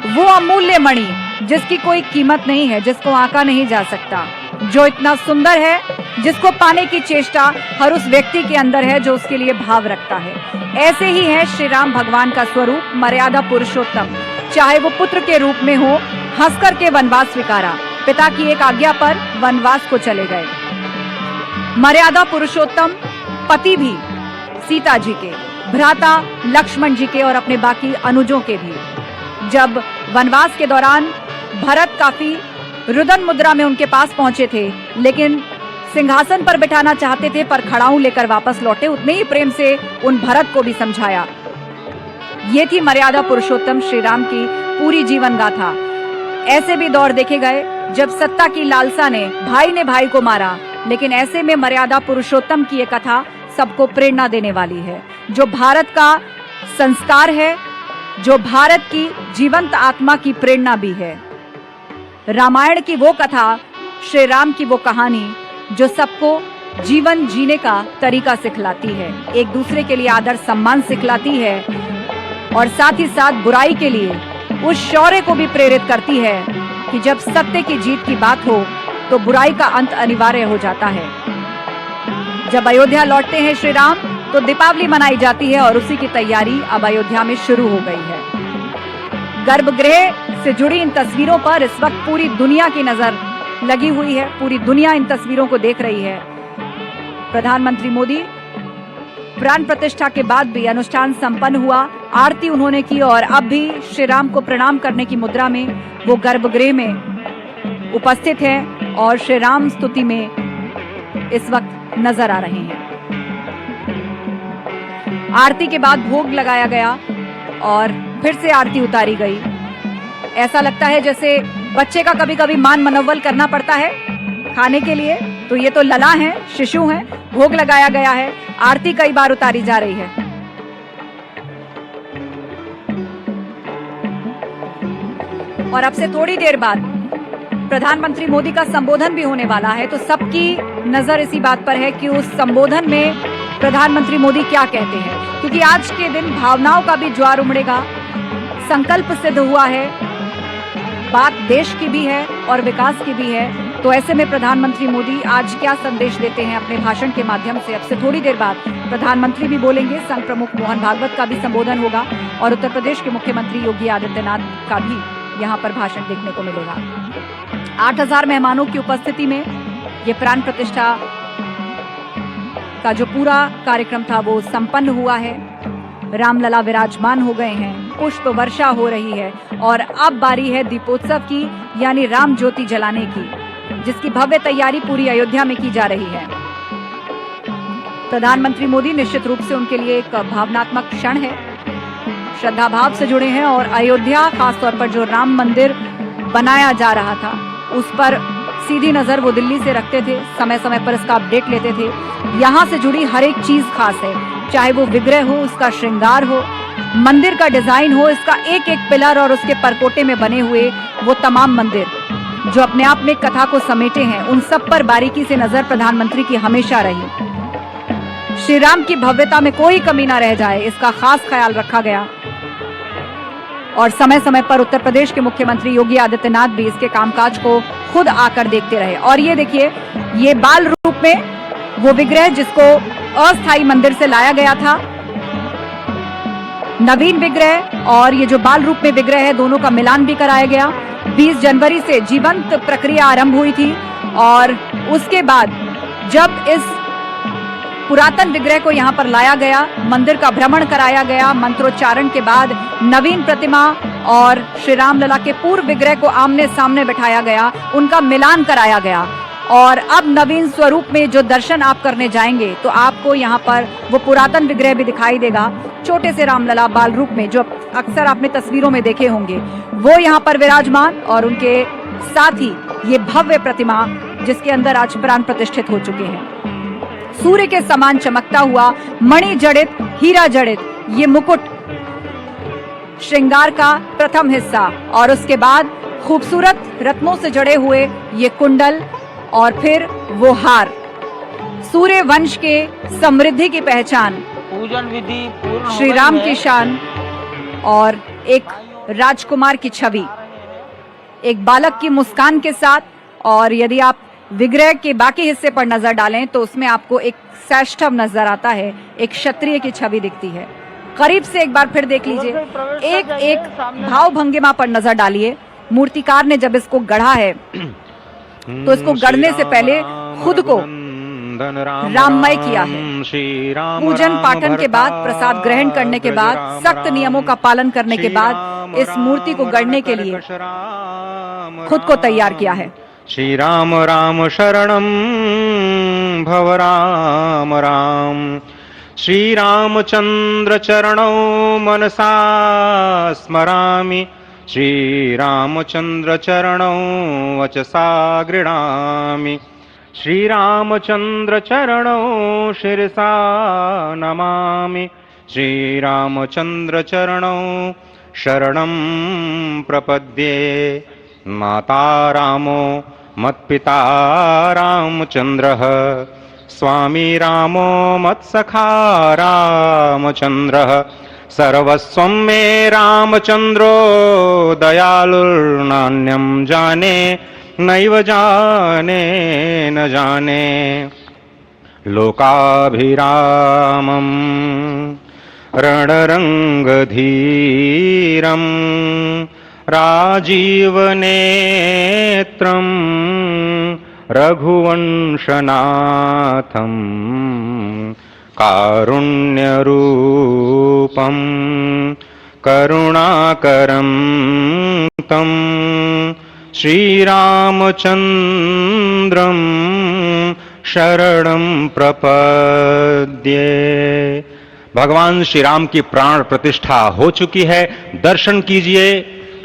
वो अमूल्य मणि जिसकी कोई कीमत नहीं है, जिसको आंका नहीं जा सकता, जो इतना सुंदर है, जिसको पाने की चेष्टा हर उस व्यक्ति के अंदर है जो उसके लिए भाव रखता है। ऐसे ही है श्री राम भगवान का स्वरूप, मर्यादा पुरुषोत्तम। चाहे वो पुत्र के रूप में हो, हंसकर के वनवास स्वीकारा, पिता की एक आज्ञा पर वनवास को चले गए। मर्यादा पुरुषोत्तम पति भी सीता जी के, भ्राता लक्ष्मण जी के और अपने बाकी अनुजों के भी। जब वनवास के दौरान भरत काफी रुदन मुद्रा में उनके पास पहुंचे थे, लेकिन सिंहासन पर बिठाना चाहते थे पर खड़ाऊ लेकर वापस लौटे, उतने ही प्रेम से उन भरत को भी समझाया। ये थी मर्यादा पुरुषोत्तम श्री राम की पूरी जीवन गाथा। ऐसे भी दौर देखे गए जब सत्ता की लालसा ने भाई को मारा, लेकिन ऐसे में मर्यादा पुरुषोत्तम की ये कथा सबको प्रेरणा देने वाली है, जो भारत का संस्कार है, जो भारत की जीवंत आत्मा की प्रेरणा भी है। रामायण की वो कथा, श्री राम की वो कहानी जो सबको जीवन जीने का तरीका सिखलाती है, एक दूसरे के लिए आदर सम्मान सिखलाती है और साथ ही साथ बुराई के लिए उस शौर्य को भी प्रेरित करती है कि जब सत्य की जीत की बात हो तो बुराई का अंत अनिवार्य हो जाता है। जब अयोध्या लौटते हैं श्री राम तो दीपावली मनाई जाती है और उसी की तैयारी अब अयोध्या में शुरू हो गई है। गर्भगृह से जुड़ी इन तस्वीरों पर इस वक्त पूरी दुनिया की नजर लगी हुई है, पूरी दुनिया इन तस्वीरों को देख रही है। प्रधानमंत्री मोदी प्राण प्रतिष्ठा के बाद भी अनुष्ठान संपन्न हुआ, आरती उन्होंने की और अब भी श्री राम को प्रणाम करने की मुद्रा में वो गर्भगृह में उपस्थित हैं और श्री राम स्तुति में इस वक्त नजर आ रहे हैं। आरती के बाद भोग लगाया गया और फिर से आरती उतारी गई। ऐसा लगता है जैसे बच्चे का कभी कभी मान मनोबल करना पड़ता है खाने के लिए, तो ये तो लला हैं, शिशु हैं, भोग लगाया गया है, आरती कई बार उतारी जा रही है। और अब से थोड़ी देर बाद प्रधानमंत्री मोदी का संबोधन भी होने वाला है, तो सबकी नजर इसी बात पर है कि उस संबोधन में प्रधानमंत्री मोदी क्या कहते हैं, क्योंकि आज के दिन भावनाओं का भी ज्वार उमड़ेगा। संकल्प सिद्ध हुआ है, बात देश की भी है और विकास की भी है, तो ऐसे में प्रधानमंत्री मोदी आज क्या संदेश देते हैं अपने भाषण के माध्यम से। अब से थोड़ी देर बाद प्रधानमंत्री भी बोलेंगे, संघ प्रमुख मोहन भागवत का भी संबोधन होगा और उत्तर प्रदेश के मुख्यमंत्री योगी आदित्यनाथ का भी यहाँ पर भाषण देखने को मिलेगा। 8000 मेहमानों की उपस्थिति में ये प्राण प्रतिष्ठा का जो पूरा कार्यक्रम था वो संपन्न हुआ है। रामलला विराजमान हो गए हैं, पुष्प वर्षा हो रही है और अब बारी है दीपोत्सव की, यानी राम ज्योति जलाने की, जिसकी भव्य तैयारी पूरी अयोध्या में की जा रही है। प्रधानमंत्री मोदी निश्चित रूप से उनके लिए एक भावनात्मक क्षण है, श्रद्धा भाव से जुड़े हैं और अयोध्या, खासतौर पर जो राम मंदिर बनाया जा रहा था उस पर सीधी नजर वो दिल्ली से रखते थे, समय समय पर इसका अपडेट लेते थे। यहाँ से जुड़ी हर एक चीज खास है, चाहे वो विग्रह हो, उसका श्रृंगार हो, मंदिर का डिजाइन हो, इसका एक एक पिलर और उसके परकोटे में बने हुए वो तमाम मंदिर जो अपने आप में कथा को समेटे हैं, उन सब पर बारीकी से नजर प्रधानमंत्री की हमेशा रही। श्री राम की भव्यता में कोई कमी ना रह जाए, इसका खास ख्याल रखा गया और समय समय पर उत्तर प्रदेश के मुख्यमंत्री योगी आदित्यनाथ भी इसके कामकाज को खुद आकर देखते रहे। और ये देखिए, ये बाल रूप में वो विग्रह जिसको अस्थायी मंदिर से लाया गया था, नवीन विग्रह और ये जो बाल रूप में विग्रह है, दोनों का मिलान भी कराया गया। 20 जनवरी से जीवंत प्रक्रिया आरंभ हुई थी और उसके बाद जब इस पुरातन विग्रह को यहाँ पर लाया गया, मंदिर का भ्रमण कराया गया, मंत्रोच्चारण के बाद नवीन प्रतिमा और श्री रामलला के पूर्व विग्रह को आमने सामने बिठाया गया, उनका मिलान कराया गया और अब नवीन स्वरूप में जो दर्शन आप करने जाएंगे तो आपको यहाँ पर वो पुरातन विग्रह भी दिखाई देगा, छोटे से रामलला बाल रूप में जो अक्सर आपने तस्वीरों में देखे होंगे, वो यहाँ पर विराजमान और उनके साथ ही ये भव्य प्रतिमा जिसके अंदर आज प्राण प्रतिष्ठित हो चुके हैं। सूर्य के समान चमकता हुआ मणि जड़ित, हीरा जड़ित ये मुकुट श्रृंगार का प्रथम हिस्सा और उसके बाद खूबसूरत रत्नों से जड़े हुए ये कुंडल और फिर वो हार, सूर्य वंश के समृद्धि की पहचान, पूजन विधि पूर्ण श्री राम की शान और एक राजकुमार की छवि, एक बालक की मुस्कान के साथ। और यदि आप विग्रह के बाकी हिस्से पर नजर डालें तो उसमें आपको एक सैष्ठव नजर आता है, एक क्षत्रिय की छवि दिखती है। करीब से एक बार फिर देख लीजिए, एक एक भाव भंगिमा पर नजर डालिए। मूर्तिकार ने जब इसको गढ़ा है तो इसको गढ़ने से पहले खुद को राममय किया है। पूजन पाठन के बाद, प्रसाद ग्रहण करने के बाद, सख्त नियमों का पालन करने के बाद इस मूर्ति को गढ़ने के लिए खुद को तैयार किया है। श्री राम राम शरणं भव राम राम, श्री रामचंद्र चरणौ मनसा स्मरामि, श्री रामचंद्र चरणौ वचसा गृह्णामि, श्री रामचंद्र चरणौ शिरसा नमामि, श्री रामचंद्र चरणौ शरणं प्रपद्ये। माता रामो मत्पिता रामचंद्रः, स्वामी रामो मत्सखा रामचंद्रः, सर्वस्वं मे रामचंद्रो दयालुर्नान्यं जाने नैव जाने न जाने। लोकाभिरामं रणरंगधीरं राजीवनेत्रं रघुवंशनाथं, कारुण्यरूपं करुणाकरं तं श्रीरामचन्द्रं शरणं प्रपद्ये। भगवान श्री राम की प्राण प्रतिष्ठा हो चुकी है। दर्शन कीजिए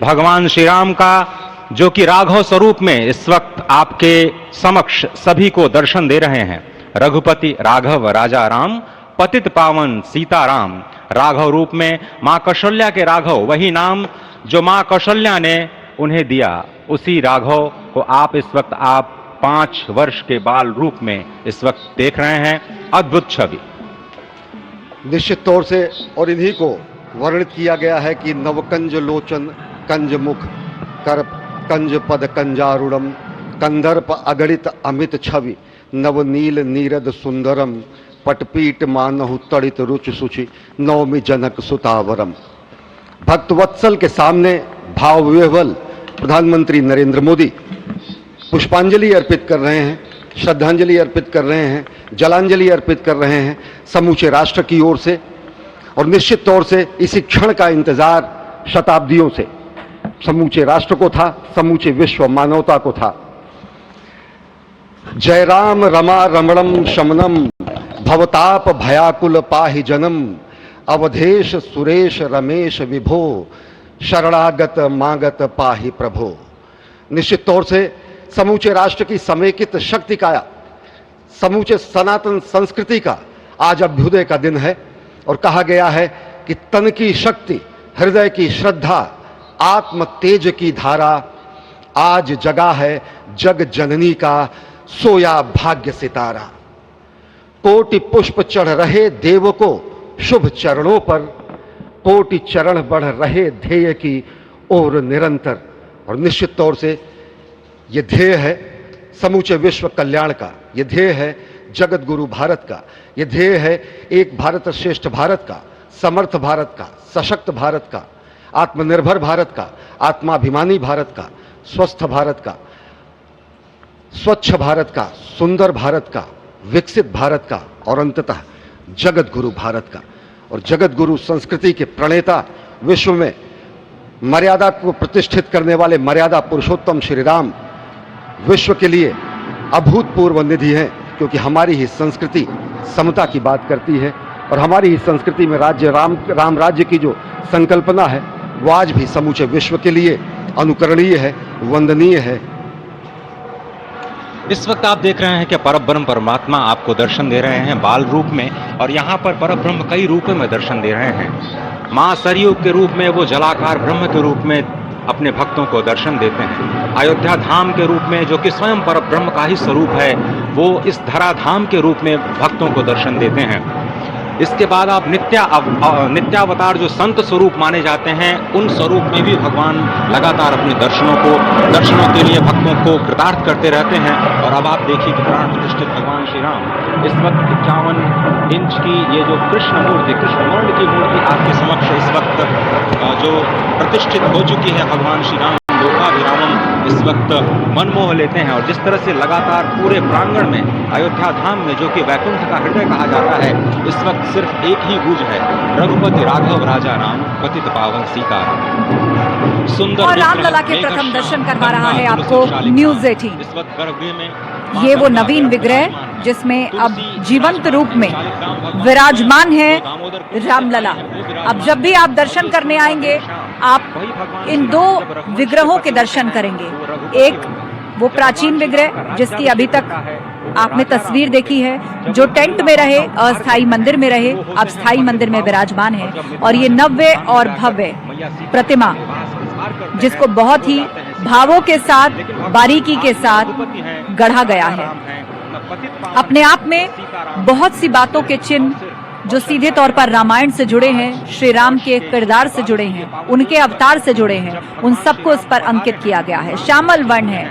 भगवान श्री राम का, जो कि राघव स्वरूप में इस वक्त आपके समक्ष सभी को दर्शन दे रहे हैं। रघुपति राघव राजा राम, पतित पावन सीता राम। राघव रूप में मां कौशल्या के राघव, वही नाम जो मां कौशल्या ने उन्हें दिया, उसी राघव को आप इस वक्त 5 वर्ष के बाल रूप में इस वक्त देख रहे हैं। अद्भुत छवि। निश्चित तौर से, और इन्हीं को वर्णित किया गया है कि नवकंज लोचन कंज मुख, कर कंज पद कंजारुणम, कंदर्प अगणित अमित छवि, नवनील नीरद सुंदरम, पटपीट मानहु तड़ित रुचि सुचि, नवमी जनक सुतावरम। भक्तवत्सल के सामने भाव विह्वल प्रधानमंत्री नरेंद्र मोदी पुष्पांजलि अर्पित कर रहे हैं, श्रद्धांजलि अर्पित कर रहे हैं, जलांजलि अर्पित कर रहे हैं समूचे राष्ट्र की ओर से। और निश्चित तौर से इसी क्षण का इंतजार शताब्दियों से समूचे राष्ट्र को था, समूचे विश्व मानवता को था। जय राम रमा रमणम शमनम, भवताप भयाकुल पाहि जनम, अवधेश सुरेश रमेश विभो, शरणागत मागत पाहि प्रभो। निश्चित तौर से समूचे राष्ट्र की समेकित शक्ति का, समूचे सनातन संस्कृति का आज अभ्युदय का दिन है। और कहा गया है कि तन की शक्ति, हृदय की श्रद्धा, आत्म तेज की धारा आज जगा है जग जननी का सोया भाग्य सितारा। कोटि पुष्प चढ़ रहे देव को शुभ चरणों पर, कोटि चरण बढ़ रहे ध्येय की ओर निरंतर। और निश्चित तौर से ये ध्येय है समूचे विश्व कल्याण का, ये ध्येय है जगत गुरु भारत का, ये ध्येय है एक भारत श्रेष्ठ भारत का, समर्थ भारत का, सशक्त भारत का, आत्मनिर्भर भारत का, आत्माभिमानी भारत का, स्वस्थ भारत का, स्वच्छ भारत का, सुंदर भारत का, विकसित भारत का, और अंततः जगत गुरु भारत का। और जगत गुरु संस्कृति के प्रणेता, विश्व में मर्यादा को प्रतिष्ठित करने वाले मर्यादा पुरुषोत्तम श्री राम विश्व के लिए अभूतपूर्व निधि है, क्योंकि हमारी ही संस्कृति समता की बात करती है। और हमारी ही संस्कृति में राज्य राम राज्य की जो संकल्पना है वो आज भी समूचे विश्व के लिए अनुकरणीय है, वंदनीय है। इस वक्त आप देख रहे हैं कि परब्रह्म परमात्मा आपको दर्शन दे रहे हैं बाल रूप में, और यहाँ पर परब्रह्म कई रूपों में दर्शन दे रहे हैं। मां सरयू के रूप में वो जलाकार ब्रह्म के रूप में अपने भक्तों को दर्शन देते हैं। अयोध्या धाम के रूप में, जो कि स्वयं परब्रह्म का ही स्वरूप है, वो इस धरा धाम के रूप में भक्तों को दर्शन देते हैं। इसके बाद आप नित्यावतार जो संत स्वरूप माने जाते हैं, उन स्वरूप में भी भगवान लगातार अपने दर्शनों के लिए भक्तों को कृतार्थ करते रहते हैं। और अब आप देखिए कि प्राण प्रतिष्ठित भगवान श्री राम इस वक्त 51 इंच की ये जो कृष्ण वर्ण की मूर्ति आपके समक्ष इस वक्त जो प्रतिष्ठित हो चुकी है। भगवान श्री राम लोकाभिरामम इस वक्त मन मोह लेते हैं। और जिस तरह से लगातार पूरे प्रांगण में अयोध्या धाम में, जो कि वैकुंठ का हृदय कहा जाता है, इस वक्त सिर्फ एक ही गूंज है, रघुपति राघव राजा राम, पतित पावन सीताराम। सुंदर और रामलला के प्रथम दर्शन करवा रहा है आपको न्यूज़ 18। इस वक्त गर्भगृह में ये वो नवीन विग्रह जिसमें अब जीवंत रूप में विराजमान है रामलला। अब जब भी आप दर्शन करने आएंगे, आप इन दो विग्रहों के दर्शन करेंगे। एक वो प्राचीन विग्रह जिसकी अभी तक आपने तस्वीर देखी है, जो टेंट में रहे, अस्थाई मंदिर में रहे, अब स्थायी मंदिर में विराजमान है। और ये नव्य और भव्य प्रतिमा जिसको बहुत ही भावों के साथ, बारीकी के साथ गढ़ा गया है। अपने आप में बहुत सी बातों के चिन्ह जो सीधे तौर पर रामायण से जुड़े हैं, श्री राम के किरदार से जुड़े हैं, उनके अवतार से जुड़े हैं, उन सबको इस पर अंकित किया गया है। श्यामल वर्ण है।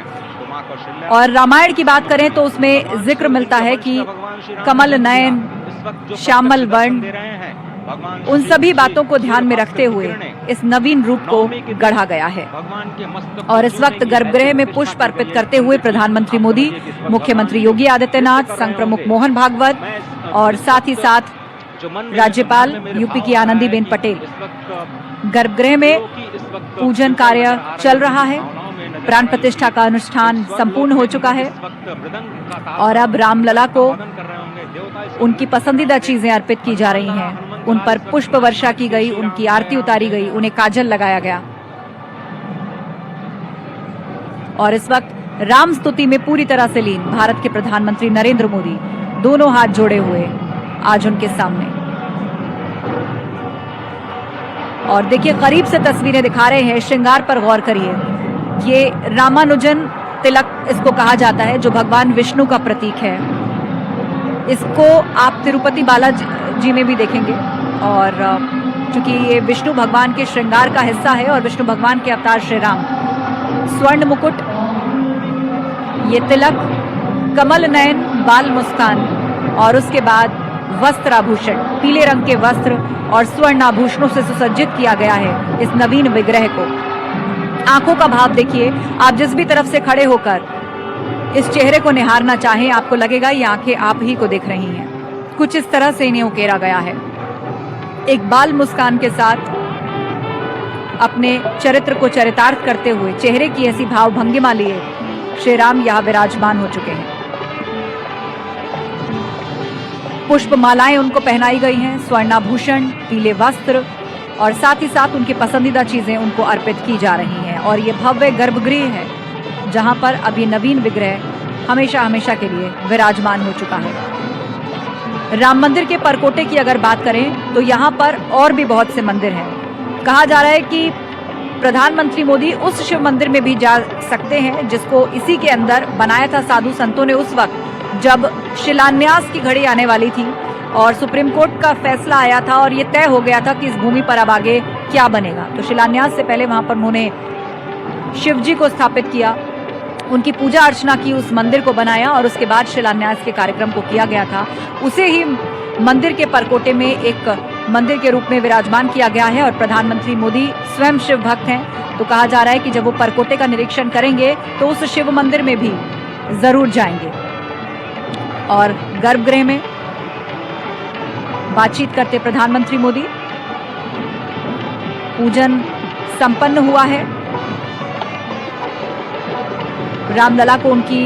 और रामायण की बात करें तो उसमें जिक्र मिलता है कि कमल नयन, श्यामल वर्ण, उन सभी बातों को ध्यान में रखते हुए इस नवीन रूप को गढ़ा गया है। और इस वक्त गर्भगृह में पुष्प अर्पित करते हुए प्रधानमंत्री मोदी, मुख्यमंत्री योगी आदित्यनाथ, संघ प्रमुख मोहन भागवत और साथ ही साथ राज्यपाल यूपी की आनंदीबेन पटेल। गर्भगृह में पूजन कार्य चल रहा है। प्राण प्रतिष्ठा का अनुष्ठान संपूर्ण हो चुका है और अब रामलला को उनकी पसंदीदा चीजें अर्पित की जा रही हैं। उन पर पुष्प वर्षा की गई, उनकी आरती उतारी गई, उन्हें काजल लगाया गया। और इस वक्त राम स्तुति में पूरी तरह से लीन भारत के प्रधानमंत्री नरेंद्र मोदी दोनों हाथ जोड़े हुए आज उनके सामने। और देखिए, करीब से तस्वीरें दिखा रहे हैं। श्रृंगार पर गौर करिए। ये रामानुजन तिलक इसको कहा जाता है, जो भगवान विष्णु का प्रतीक है। इसको आप तिरुपति बालाजी में भी देखेंगे। और चूंकि ये विष्णु भगवान के श्रृंगार का हिस्सा है और विष्णु भगवान के अवतार श्री राम, स्वर्ण मुकुट, ये तिलक, कमल नयन, बाल मुस्कान और उसके बाद वस्त्र आभूषण, पीले रंग के वस्त्र और स्वर्ण आभूषणों से सुसज्जित किया गया है इस नवीन विग्रह को। आंखों का भाव देखिए। आप जिस भी तरफ से खड़े होकर इस चेहरे को निहारना चाहें, आपको लगेगा ये आंखें आप ही को देख रही हैं। कुछ इस तरह से इन्हें उकेरा गया है। एक बाल मुस्कान के साथ अपने चरित्र को चरितार्थ करते हुए चेहरे की ऐसी भाव भंगिमा लिए श्री राम यहाँ विराजमान हो चुके हैं। पुष्प मालाएं उनको पहनाई गई हैं, स्वर्णाभूषण, पीले वस्त्र और साथ ही साथ उनकी पसंदीदा चीजें उनको अर्पित की जा रही हैं। और ये भव्य गर्भगृह है जहां पर अब ये नवीन विग्रह हमेशा हमेशा के लिए विराजमान हो चुका है। राम मंदिर के परकोटे की अगर बात करें तो यहाँ पर और भी बहुत से मंदिर हैं। कहा जा रहा है कि प्रधानमंत्री मोदी उस शिव मंदिर में भी जा सकते हैं जिसको इसी के अंदर बनाया था साधु संतों ने उस वक्त जब शिलान्यास की घड़ी आने वाली थी और सुप्रीम कोर्ट का फैसला आया था और ये तय हो गया था कि इस भूमि पर अब आगे क्या बनेगा। तो शिलान्यास से पहले वहां पर उन्होंने शिव जी को स्थापित किया, उनकी पूजा अर्चना की, उस मंदिर को बनाया और उसके बाद शिलान्यास के कार्यक्रम को किया गया था। उसे ही मंदिर के परकोटे में एक मंदिर के रूप में विराजमान किया गया है। और प्रधानमंत्री मोदी स्वयं शिव भक्त हैं, तो कहा जा रहा है कि जब वो परकोटे का निरीक्षण करेंगे तो उस शिव मंदिर में भी जरूर जाएंगे। और गर्भगृह में बातचीत करते प्रधानमंत्री मोदी। पूजन संपन्न हुआ है। रामलला को उनकी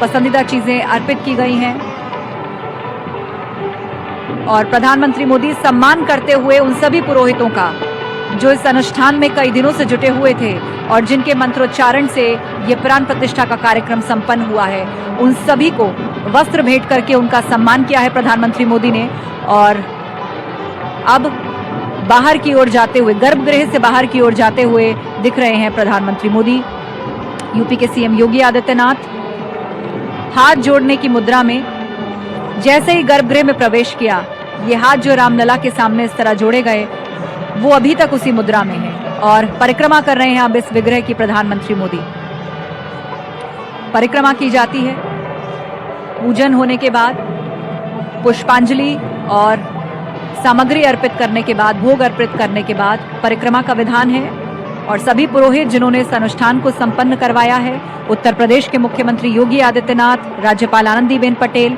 पसंदीदा चीजें अर्पित की गई हैं और प्रधानमंत्री मोदी सम्मान करते हुए उन सभी पुरोहितों का जो इस अनुष्ठान में कई दिनों से जुटे हुए थे और जिनके मंत्रोच्चारण से ये प्राण प्रतिष्ठा का कार्यक्रम संपन्न हुआ है, उन सभी को वस्त्र भेंट करके उनका सम्मान किया है प्रधानमंत्री मोदी ने। और अब बाहर की ओर जाते हुए, गर्भगृह से बाहर की ओर जाते हुए दिख रहे हैं प्रधानमंत्री मोदी। यूपी के सीएम योगी आदित्यनाथ हाथ जोड़ने की मुद्रा में जैसे ही गर्भगृह में प्रवेश किया, ये हाथ जो रामलला के सामने इस तरह जोड़े गए वो अभी तक उसी मुद्रा में है और परिक्रमा कर रहे हैं अब इस विग्रह की प्रधानमंत्री मोदी। परिक्रमा की जाती है। पूजन होने के बाद पुष्पांजलि और सामग्री अर्पित करने के बाद, भोग अर्पित करने के बाद परिक्रमा का विधान है और सभी पुरोहित जिन्होंने इस अनुष्ठान को संपन्न करवाया है, उत्तर प्रदेश के मुख्यमंत्री योगी आदित्यनाथ, राज्यपाल आनंदीबेन पटेल,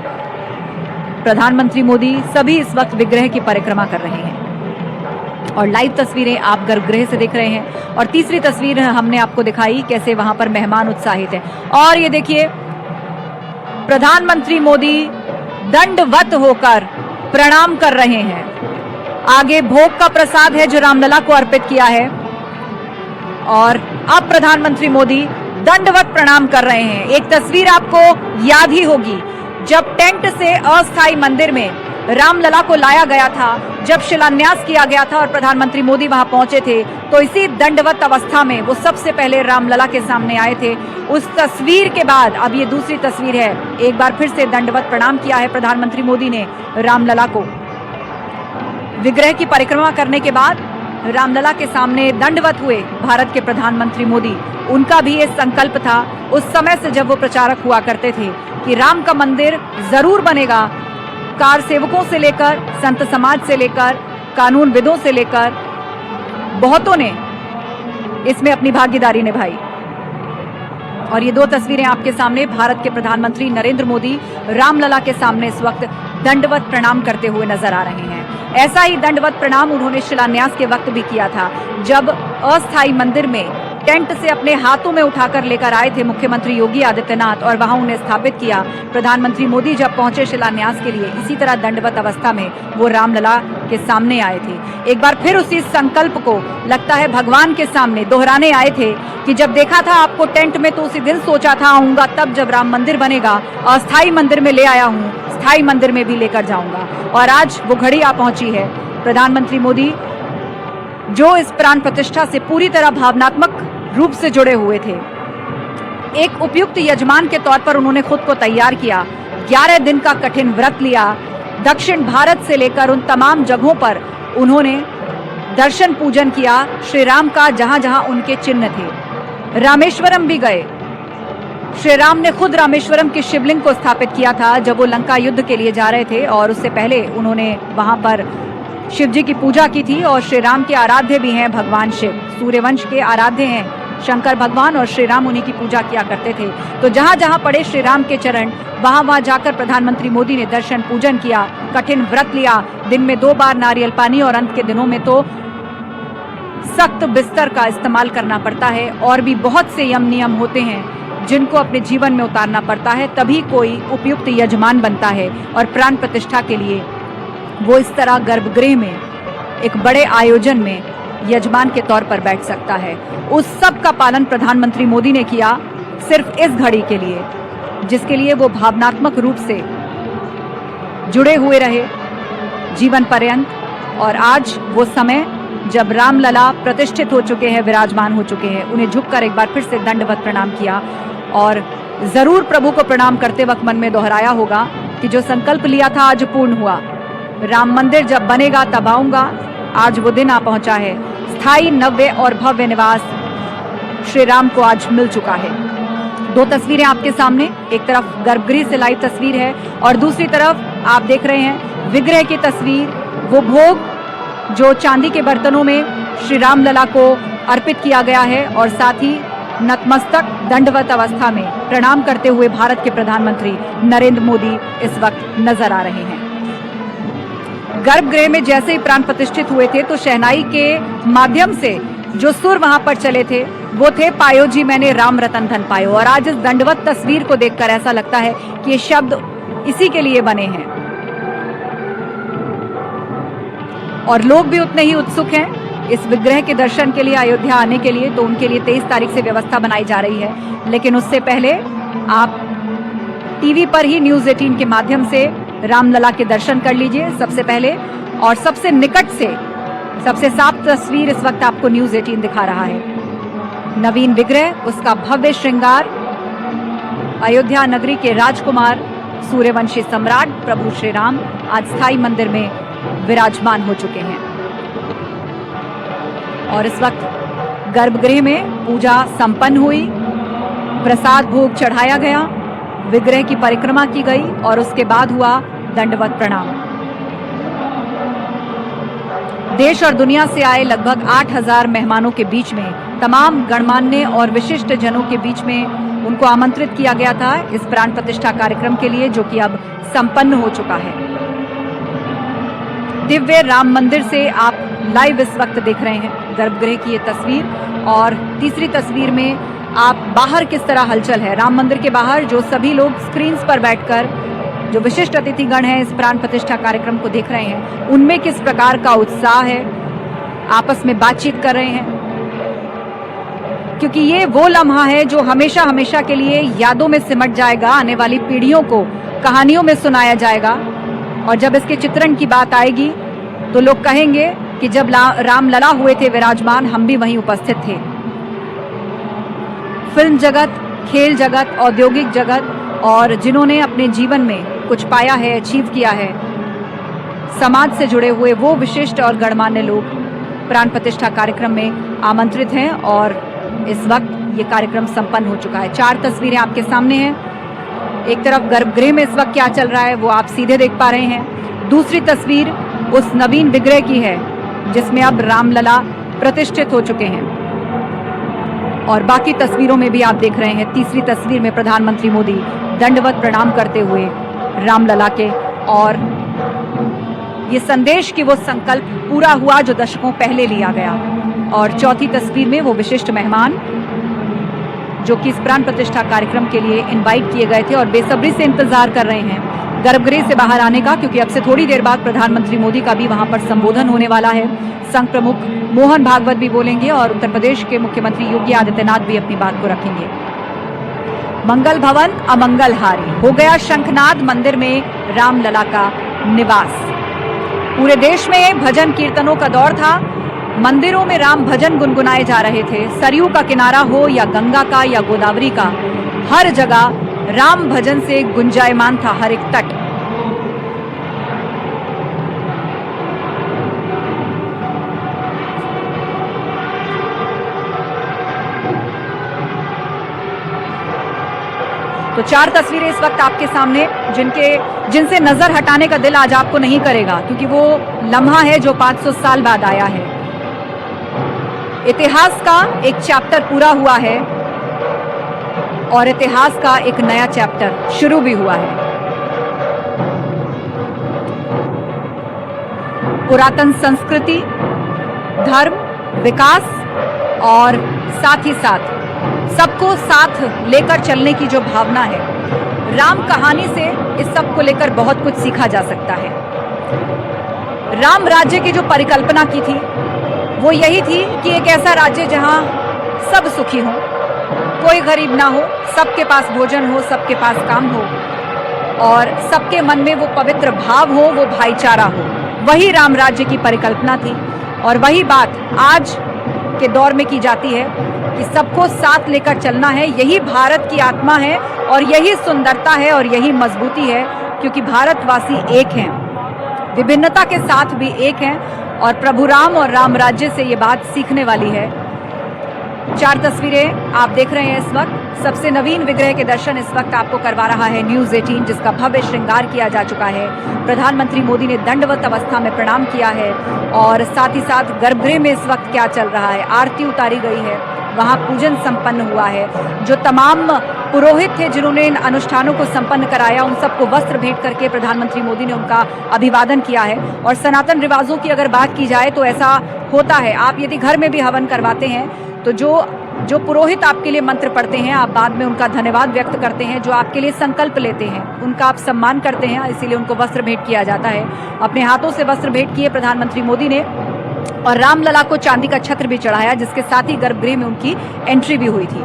प्रधानमंत्री मोदी, सभी इस वक्त विग्रह की परिक्रमा कर रहे हैं और लाइव तस्वीरें आप गर्भगृह से देख रहे हैं। और तीसरी तस्वीर हमने आपको दिखाई कैसे वहां पर मेहमान उत्साहित हैं। और ये देखिए प्रधानमंत्री मोदी दंडवत होकर प्रणाम कर रहे हैं। आगे भोग का प्रसाद है जो रामलला को अर्पित किया है और अब प्रधानमंत्री मोदी दंडवत प्रणाम कर रहे हैं। एक तस्वीर आपको याद ही होगी जब टेंट से अस्थायी मंदिर में रामलला को लाया गया था, जब शिलान्यास किया गया था और प्रधानमंत्री मोदी वहां पहुंचे थे, तो इसी दंडवत अवस्था में वो सबसे पहले रामलला के सामने आए थे। उस तस्वीर के बाद अब ये दूसरी तस्वीर है, एक बार फिर से दंडवत प्रणाम किया है प्रधानमंत्री मोदी ने रामलला को। विग्रह की परिक्रमा करने के बाद रामलला के सामने दंडवत हुए भारत के प्रधानमंत्री मोदी। उनका भी ये संकल्प था उस समय से जब वो प्रचारक हुआ करते थे कि राम का मंदिर जरूर बनेगा। कार सेवकों से लेकर संत समाज से लेकर कानूनविदों से लेकर बहुतों ने इसमें अपनी भागीदारी निभाई। और ये दो तस्वीरें आपके सामने, भारत के प्रधानमंत्री नरेंद्र मोदी रामलला के सामने इस वक्त दंडवत प्रणाम करते हुए नजर आ रहे हैं। ऐसा ही दंडवत प्रणाम उन्होंने शिलान्यास के वक्त भी किया था, जब अस्थायी मंदिर में टेंट से अपने हाथों में उठाकर लेकर आए थे मुख्यमंत्री योगी आदित्यनाथ और वहां उन्हें स्थापित किया। प्रधानमंत्री मोदी जब पहुंचे शिलान्यास के लिए, इसी तरह दंडवत अवस्था में वो रामलला के सामने आए थे। एक बार फिर उसी संकल्प को लगता है भगवान के सामने दोहराने आए थे कि जब देखा था आपको टेंट में तो उसी दिन सोचा था आऊंगा तब जब राम मंदिर बनेगा। अस्थायी मंदिर में ले आया हूं, स्थायी मंदिर में भी लेकर जाऊंगा। और आज वो घड़ी आ पहुंची है। प्रधानमंत्री मोदी जो इस प्राण प्रतिष्ठा से पूरी तरह भावनात्मक रूप से जुड़े हुए थे, एक उपयुक्त यजमान के तौर पर उन्होंने खुद को तैयार किया। 11 दिन का कठिन व्रत लिया। दक्षिण भारत से लेकर उन तमाम जगहों पर उन्होंने दर्शन पूजन किया श्री राम का, जहां जहां उनके चिन्ह थे। रामेश्वरम भी गए। श्री राम ने खुद रामेश्वरम के शिवलिंग को स्थापित किया था जब वो लंका युद्ध के लिए जा रहे थे, और उससे पहले उन्होंने वहां पर शिव जी की पूजा की थी। और श्री राम के आराध्य भी हैं भगवान शिव, सूर्यवंश के आराध्य हैं शंकर भगवान, और श्री राम उन्हीं की पूजा किया करते थे। तो जहां जहां पड़े श्री राम के चरण, वहां वहां जाकर प्रधानमंत्री मोदी ने दर्शन पूजन किया, कठिन व्रत लिया। दिन में 2 बार नारियल पानी और अंत के दिनों में तो सख्त बिस्तर का इस्तेमाल करना पड़ता है। और भी बहुत से यम नियम होते हैं जिनको अपने जीवन में उतारना पड़ता है, तभी कोई उपयुक्त यजमान बनता है। और प्राण प्रतिष्ठा के लिए वो इस तरह गर्भगृह में एक बड़े आयोजन में यजमान के तौर पर बैठ सकता है। उस सब का पालन प्रधानमंत्री मोदी ने किया सिर्फ इस घड़ी के लिए, जिसके लिए वो भावनात्मक रूप से जुड़े हुए रहे जीवन पर्यंत। और आज वो समय जब रामलला प्रतिष्ठित हो चुके हैं, विराजमान हो चुके हैं, उन्हें झुककर एक बार फिर से दंडवत प्रणाम किया। और जरूर प्रभु को प्रणाम करते वक्त मन में दोहराया होगा कि जो संकल्प लिया था आज पूर्ण हुआ। राम मंदिर जब बनेगा तब आऊंगा। आज वो दिन आ पहुंचा है। स्थायी, नव्य और भव्य निवास श्री राम को आज मिल चुका है। 2 तस्वीरें आपके सामने, एक तरफ गर्भगृह से लाइव तस्वीर है और दूसरी तरफ आप देख रहे हैं विग्रह की तस्वीर। वो भोग जो चांदी के बर्तनों में श्री रामलला को अर्पित किया गया है, और साथ ही नतमस्तक दंडवत अवस्था में प्रणाम करते हुए भारत के प्रधानमंत्री नरेंद्र मोदी इस वक्त नजर आ रहे हैं। गर्भगृह में जैसे ही प्राण प्रतिष्ठित हुए थे तो शहनाई के माध्यम से जो सुर वहां पर चले थे वो थे, पायो जी मैंने राम रतन धन पायो। और आज इस दंडवत तस्वीर को देखकर ऐसा लगता है कि ये शब्द इसी के लिए बने हैं। और लोग भी उतने ही उत्सुक हैं इस विग्रह के दर्शन के लिए, अयोध्या आने के लिए। तो उनके लिए 23 तारीख से व्यवस्था बनाई जा रही है। लेकिन उससे पहले आप टीवी पर ही न्यूज 18 के माध्यम से रामलला के दर्शन कर लीजिए सबसे पहले। और सबसे निकट से सबसे साफ तस्वीर इस वक्त आपको न्यूज 18 दिखा रहा है। नवीन विग्रह, उसका भव्य श्रृंगार, अयोध्या नगरी के राजकुमार, सूर्यवंशी सम्राट प्रभु श्री राम आज स्थायी मंदिर में विराजमान हो चुके हैं। और इस वक्त गर्भगृह में पूजा संपन्न हुई, प्रसाद भोग चढ़ाया गया, विग्रह की परिक्रमा की गई और उसके बाद हुआ दंडवत प्रणाम। देश और दुनिया से आए लगभग 8000 मेहमानों के बीच में तमाम गणमान्य और विशिष्ट जनों के बीच में उनको आमंत्रित किया गया था इस प्राण प्रतिष्ठा कार्यक्रम के लिए, जो कि अब संपन्न हो चुका है। दिव्य राम मंदिर से आप लाइव इस वक्त देख रहे हैं गर्भगृह की ये तस्वीर, और तीसरी तस्वीर में आप बाहर किस तरह हलचल है राम मंदिर के बाहर। जो सभी लोग स्क्रीन्स पर बैठकर जो विशिष्ट अतिथिगण हैं इस प्राण प्रतिष्ठा कार्यक्रम को देख रहे हैं, उनमें किस प्रकार का उत्साह है, आपस में बातचीत कर रहे हैं, क्योंकि ये वो लम्हा है जो हमेशा हमेशा के लिए यादों में सिमट जाएगा, आने वाली पीढ़ियों को कहानियों में सुनाया जाएगा। और जब इसके चित्रण की बात आएगी तो लोग कहेंगे कि जब रामलला हुए थे विराजमान, हम भी वहीं उपस्थित थे। फिल्म जगत, खेल जगत, औद्योगिक जगत और जिन्होंने अपने जीवन में कुछ पाया है, अचीव किया है, समाज से जुड़े हुए वो विशिष्ट और गणमान्य लोग प्राण प्रतिष्ठा कार्यक्रम में आमंत्रित हैं और इस वक्त ये कार्यक्रम संपन्न हो चुका है। 4 तस्वीरें आपके सामने हैं। एक तरफ गर्भगृह में इस वक्त क्या चल रहा है वो आप सीधे देख पा रहे हैं। दूसरी तस्वीर उस नवीन विग्रह की है जिसमें अब रामलला प्रतिष्ठित हो चुके हैं, और बाकी तस्वीरों में भी आप देख रहे हैं। तीसरी तस्वीर में प्रधानमंत्री मोदी दंडवत प्रणाम करते हुए रामलला के, और ये संदेश कि वो संकल्प पूरा हुआ जो दशकों पहले लिया गया। और चौथी तस्वीर में वो विशिष्ट मेहमान जो कि इस प्राण प्रतिष्ठा कार्यक्रम के लिए इनवाइट किए गए थे और बेसब्री से इंतजार कर रहे हैं गर्भगृह से बाहर आने का, क्योंकि अब से थोड़ी देर बाद प्रधानमंत्री मोदी का भी वहां पर संबोधन होने वाला है। संघ प्रमुख मोहन भागवत भी बोलेंगे और उत्तर प्रदेश के मुख्यमंत्री योगी आदित्यनाथ भी अपनी बात को रखेंगे। मंगल भवन अमंगल हारी, हो गया शंखनाद मंदिर में रामलला का निवास। पूरे देश में भजन कीर्तनों का दौर था, मंदिरों में राम भजन गुनगुनाए जा रहे थे। सरयू का किनारा हो या गंगा का या गोदावरी का, हर जगह राम भजन से गुंजायमान था हर एक तट। तो 4 तस्वीरें इस वक्त आपके सामने जिनसे नजर हटाने का दिल आज आपको नहीं करेगा, क्योंकि वो लम्हा है जो 500 साल बाद आया है। इतिहास का एक चैप्टर पूरा हुआ है और इतिहास का एक नया चैप्टर शुरू भी हुआ है। पुरातन संस्कृति, धर्म, विकास और साथ ही साथ सबको साथ लेकर चलने की जो भावना है, राम कहानी से इस सब को लेकर बहुत कुछ सीखा जा सकता है। राम राज्य की जो परिकल्पना की थी वो यही थी कि एक ऐसा राज्य जहां सब सुखी हों, कोई गरीब ना हो, सबके पास भोजन हो, सबके पास काम हो और सबके मन में वो पवित्र भाव हो, वो भाईचारा हो। वही राम राज्य की परिकल्पना थी और वही बात आज के दौर में की जाती है कि सबको साथ लेकर चलना है। यही भारत की आत्मा है और यही सुंदरता है और यही मजबूती है, क्योंकि भारतवासी एक हैं, विभिन्नता के साथ भी एक हैं और प्रभु राम और राम राज्य से ये बात सीखने वाली है। 4 तस्वीरें आप देख रहे हैं इस वक्त। सबसे नवीन विग्रह के दर्शन इस वक्त आपको करवा रहा है न्यूज़ 18, जिसका भव्य श्रृंगार किया जा चुका है। प्रधानमंत्री मोदी ने दंडवत अवस्था में प्रणाम किया है और साथ ही साथ गर्भगृह में इस वक्त क्या चल रहा है, आरती उतारी गई है, वहां पूजन संपन्न हुआ है। जो तमाम पुरोहित थे जिन्होंने इन अनुष्ठानों को संपन्न कराया, उन सबको वस्त्र भेंट करके प्रधानमंत्री मोदी ने उनका अभिवादन किया है। और सनातन रिवाजों की अगर बात की जाए तो ऐसा होता है, आप यदि घर में भी हवन करवाते हैं तो जो पुरोहित आपके लिए मंत्र पढ़ते हैं, आप बाद में उनका धन्यवाद व्यक्त करते हैं। जो आपके लिए संकल्प लेते हैं उनका आप सम्मान करते हैं, इसीलिए उनको वस्त्र भेंट किया जाता है। अपने हाथों से वस्त्र भेंट किए प्रधानमंत्री मोदी ने और रामलला को चांदी का छत्र भी चढ़ाया, जिसके साथ ही गर्भगृह में उनकी एंट्री भी हुई थी।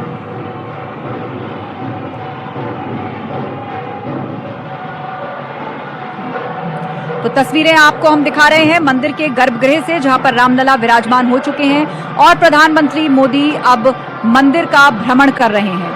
तो तस्वीरें आपको हम दिखा रहे हैं मंदिर के गर्भगृह से, जहां पर रामलला विराजमान हो चुके हैं और प्रधानमंत्री मोदी अब मंदिर का भ्रमण कर रहे हैं।